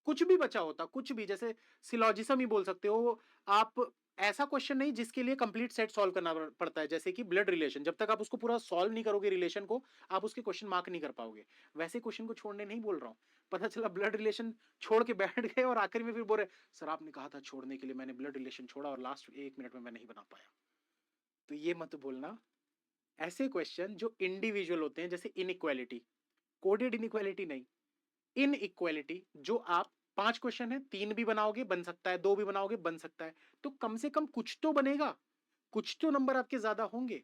कुछ भी बचा होता, कुछ भी, जैसे सिलॉजिज्म ही बोल सकते हो आप, ऐसा क्वेश्चन नहीं जिसके लिए कंप्लीट सेट सॉल्व करना पड़ता है, जैसे कि ब्लड रिलेशन, जब तक आप उसको पूरा सॉल्व नहीं करोगे रिलेशन को, आप उसके क्वेश्चन मार्क नहीं कर पाओगे। वैसे क्वेश्चन को छोड़ने नहीं बोल रहा हूं। पता चला ब्लड रिलेशन छोड़ के बैठ गए और आखिर में फिर बोल रहे सर आपने कहा था छोड़ने के लिए, मैंने ब्लड रिलेशन छोड़ा और लास्ट 1 मिनट में मैं नहीं बना पाया। तो ये मत बोलना। ऐसे क्वेश्चन जो इंडिविजुअल होते हैं, जैसे इनइक्वालिटी, कोडेड इनइक्वालिटी नहीं, इन इक्वालिटी, जो आप 5 क्वेश्चन है, 3 भी बनाओगे बन सकता है, 2 भी बनाओगे बन सकता है, तो कम से कम कुछ तो बनेगा, कुछ तो नंबर आपके ज्यादा होंगे।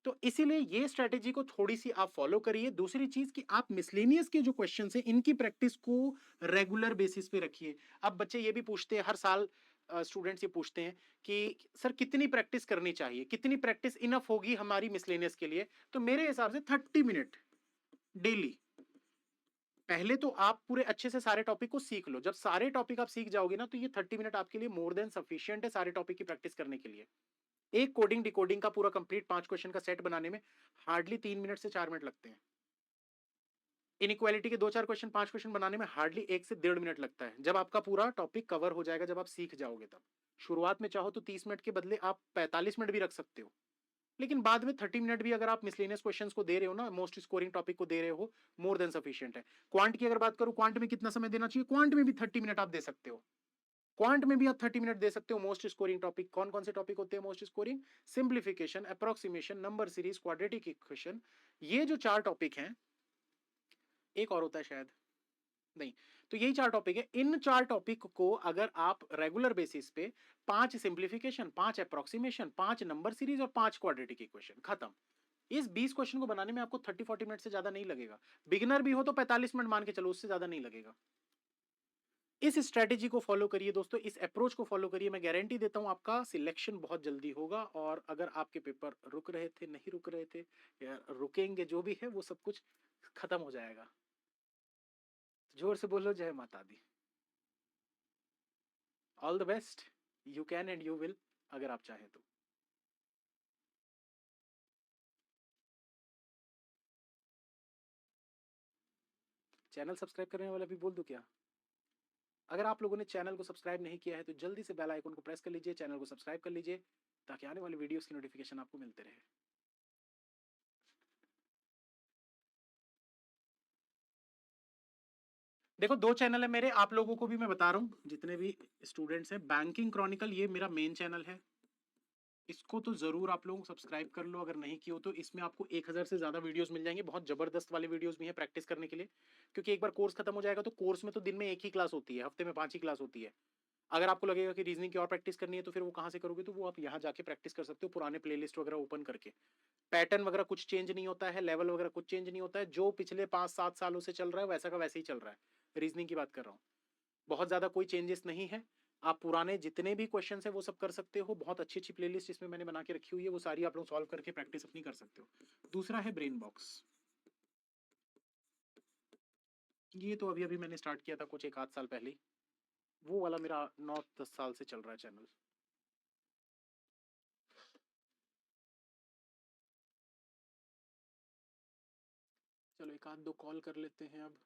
तो इसीलिए ये स्ट्रेटेजी को थोड़ी सी आप फॉलो करिए। दूसरी चीज कि आप मिसलेनियस के जो क्वेश्चन है इनकी प्रैक्टिस को रेगुलर बेसिस पे रखिए। अब बच्चे ये भी पूछते हैं हर साल, स्टूडेंट्स ये पूछते हैं कि सर कितनी प्रैक्टिस करनी चाहिए, कितनी प्रैक्टिस इनफ होगी हमारी मिसलेनियस के लिए। तो मेरे हिसाब से 30 मिनट डेली। पहले तो आप पूरे अच्छे से सारे टॉपिक को सीख लो, जब सारे टॉपिक आप सीख जाओगे ना, तो ये 30 मिनट आपके लिए मोर देन सफिशियंट है सारे टॉपिक की प्रैक्टिस करने के लिए। एक कोडिंग डिकोडिंग का पूरा कंप्लीट 5 क्वेश्चन का सेट बनाने में हार्डली 3 मिनट से 4 मिनट लगते हैं। इनइक्वालिटी के 2-4 क्वेश्चन, 5 क्वेश्चन बनाने में हार्डली 1 से 1.5 मिनट लगता है, जब आपका पूरा टॉपिक कवर हो जाएगा, जब आप सीख जाओगे तब। शुरुआत में चाहो तो 30 मिनट के बदले आप 45 मिनट भी रख सकते हो, लेकिन बाद में 30 मिनट भी अगर आप मिसलेनियस क्वेश्चंस को दे रहे हो ना, मोस्ट स्कोरिंग टॉपिक को दे रहे हो, मोर देन सफिशियंट है। क्वांट की अगर बात करूं, क्वांट में कितना समय देना चाहिए, क्वांट में भी 30 मिनट आप दे सकते हो। क्वांट में भी आप 30 मिनट दे सकते हो। मोस्ट स्कोरिंग टॉपिक कौन कौन से टॉपिक होते हैं most scoring? Simplification, approximation, number series, quadratic equation. ये जो 4 टॉपिक हैं, एक और होता है शायद, नहीं, तो यही 4 टॉपिक है। इन 4 टॉपिक को अगर आप रेगुलर बेसिस पे 5 सिंप्लीफिकेशन, 5 अप्रोक्सीमेशन, 5 नंबर सीरीज और 5 क्वाड्रेटिक इक्वेशन, खत्म। इस 20 क्वेश्चन को बनाने में आपको 30-40 मिनट से ज्यादा नहीं लगेगा। बिगिनर भी हो तो 45 मिनट मान के चलो, उससे ज्यादा नहीं लगेगा। इस स्ट्रेटेजी को फॉलो करिए दोस्तों, इस अप्रोच को फॉलो करिए। मैं गारंटी देता हूं आपका सिलेक्शन बहुत जल्दी होगा, और अगर आपके पेपर रुक रहे थे, नहीं रुक रहे थे, या रुकेंगे, जो भी है वो सब कुछ खत्म हो जाएगा। जोर से बोलो जय माता दी। All the best, you can and you will, अगर आप चाहें तो। चैनल सब्सक्राइब करने वाला भी बोल दूं क्या? अगर आप लोगों ने चैनल को सब्सक्राइब नहीं किया है तो जल्दी से बेल आइकन को प्रेस कर लीजिए, चैनल को सब्सक्राइब कर लीजिए, ताकि आने वाली वीडियोस की नोटिफिकेशन आपको मिलते रहे। देखो 2 चैनल है मेरे, आप लोगों को भी मैं बता रहा हूँ, जितने भी स्टूडेंट्स हैं, बैंकिंग क्रॉनिकल ये मेरा मेन चैनल है। इसको तो जरूर आप लोग सब्सक्राइब कर लो, अगर नहीं की हो तो। इसमें आपको 1000 से ज्यादा वीडियोस मिल जाएंगे, बहुत जबरदस्त वाले वीडियोस भी हैं प्रैक्टिस करने के लिए। क्योंकि एक बार कोर्स खत्म हो जाएगा तो कोर्स में तो दिन में एक ही क्लास होती है, हफ्ते में 5 ही क्लास होती है। अगर आपको लगेगा कि रीजनिंग की और प्रैक्टिस करनी है तो फिर वो कहाँ से करोगे, तो वो आप यहाँ जाके प्रैक्टिस कर सकते हो, पुराने प्लेलिस्ट वगैरह ओपन करके। पैटर्न वगैरह कुछ चेंज नहीं होता है, लेवल वगैरह कुछ चेंज नहीं होता है, जो पिछले 5-7 सालों से चल रहा है वैसा का वैसे ही चल रहा है। रीजनिंग की बात कर रहा हूँ, बहुत ज्यादा कोई चेंजेस नहीं है। आप पुराने जितने भी क्वेश्चन है वो सब कर सकते हो। बहुत अच्छी अच्छी प्लेलिस्ट इसमें मैंने बना के रखी हुई है, वो सारी आप लोग सॉल्व करके प्रैक्टिस अपनी कर सकते हो। दूसरा है ब्रेन बॉक्स, ये तो अभी अभी मैंने स्टार्ट किया था कुछ 1 आध साल पहले ही। वो वाला मेरा 9-10 साल से चल रहा है चैनल। चलो 1 आध 2 कॉल कर लेते हैं अब।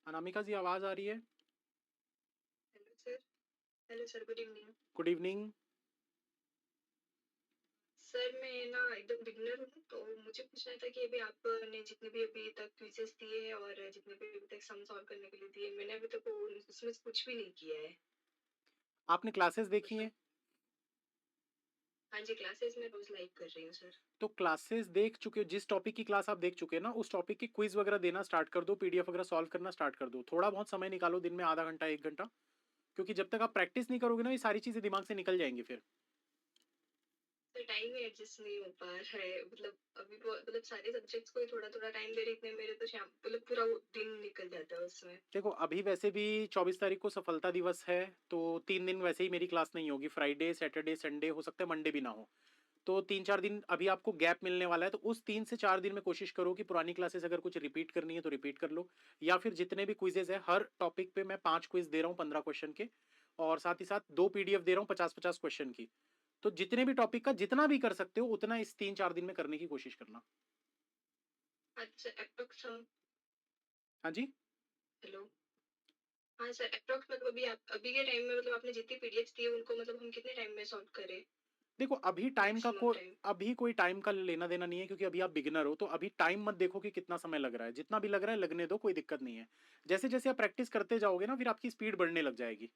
अनामिका जी आवाज आ रही है? Hello sir. Hello sir, good evening. Good evening. Sir मैं ना एकदम बिगनर हूँ, तो मुझे पूछना था कि अभी आपने जितने भी अभी तक क्विजेस दिए हैं और जितने भी अभी तक सम सॉल्व करने के लिए दिए, मैंने अभी तक उसमें से कुछ भी नहीं किया है। आपने क्लासेस देखी मतलब हैं? हाँ जी, क्लासेस मैं रोज लाइव कर रही हूँ सर। तो क्लासेस देख चुके हो, जिस टॉपिक की क्लास आप देख चुके हैं ना, उस टॉपिक की क्विज वगैरह देना स्टार्ट कर दो, पीडीएफ वगैरह सॉल्व करना स्टार्ट कर दो। थोड़ा बहुत समय निकालो दिन में, आधा घंटा 1 घंटा, क्योंकि जब तक आप प्रैक्टिस नहीं करोगे ना, ये सारी चीजें दिमाग से निकल जाएंगी फिर। सर टाइम ही एडजस्ट नहीं हो पा रहा है, मतलब अभी मतलब सारे सब्जेक्ट्स को ही थोड़ा थोड़ा टाइम दे रहे, इतने मेरे तो शाम मतलब पूरा वो दिन निकल जाता है उसमें। देखो अभी वैसे भी 24 तारीख को सफलता दिवस है, तो 3 दिन वैसे ही मेरी क्लास नहीं होगी। फ्राइडे, सैटरडे, संडे, हो सकता है मंडे भी ना हो। तो 3-4 दिन अभी आपको गैप मिलने वाला है, तो उस 3 से 4 दिन में कोशिश करो कि पुरानी क्लासेस अगर कुछ रिपीट करनी है तो रिपीट कर लो, या फिर जितने भी क्विजेज है, हर टॉपिक पे मैं 5 क्विज दे रहा हूँ 15 क्वेश्चन के, और साथ ही साथ 2 पीडीएफ दे रहा हूँ 50-50 क्वेश्चन की। तो जितने भी टॉपिक का जितना भी कर सकते हो उतना इस 3-4 दिन में करने की कोशिश करना। अच्छा अप्रोक्स हम। हाँ जी। हेलो। हाँ सर, अप्रोक्स मतलब अभी आप अभी के टाइम में मतलब आपने जितनी पीडीएफ दी है उनको मतलब हम कितने टाइम में सॉल्व करें? देखो अभी टाइम का मैक्सिमम कोई टाइम। अभी कोई टाइम का लेना देना नहीं है, क्योंकि अभी आप बिगिनर हो। तो अभी टाइम मत देखो कि कितना समय लग रहा है, जितना भी लग रहा है लगने दो, कोई दिक्कत नहीं है। जैसे जैसे आप प्रैक्टिस करते जाओगे ना, फिर आपकी स्पीड बढ़ने लग जाएगी।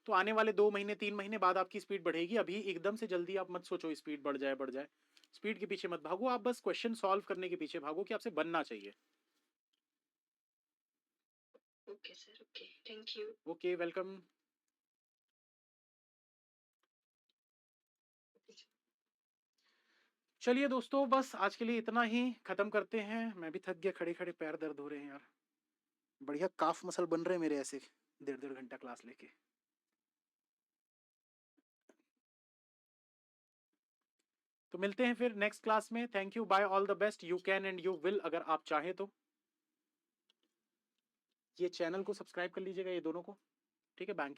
तो आने वाले 2 महीने 3 महीने बाद आपकी स्पीड बढ़ेगी। अभी एकदम से जल्दी आप मत सोचो स्पीड बढ़ जाए बढ़ जाए। स्पीड के पीछे मत भागो, आप बस क्वेश्चन सॉल्व करने के पीछे भागो कि आपसे बनना चाहिए। Okay sir, okay, thank you. Okay, welcome. चलिए दोस्तों, बस आज के लिए इतना ही खत्म करते हैं। मैं भी थक गया, खड़े खड़े पैर दर्द हो रहे हैं यार। बढ़िया काफ मसल बन रहे हैं मेरे ऐसे, 1.5-1.5 घंटा क्लास लेके। तो मिलते हैं फिर नेक्स्ट क्लास में। Thank you, bye, all the best, you can and you will, अगर आप चाहें तो। ये चैनल को सब्सक्राइब कर लीजिएगा, ये दोनों को। ठीक है, बैंक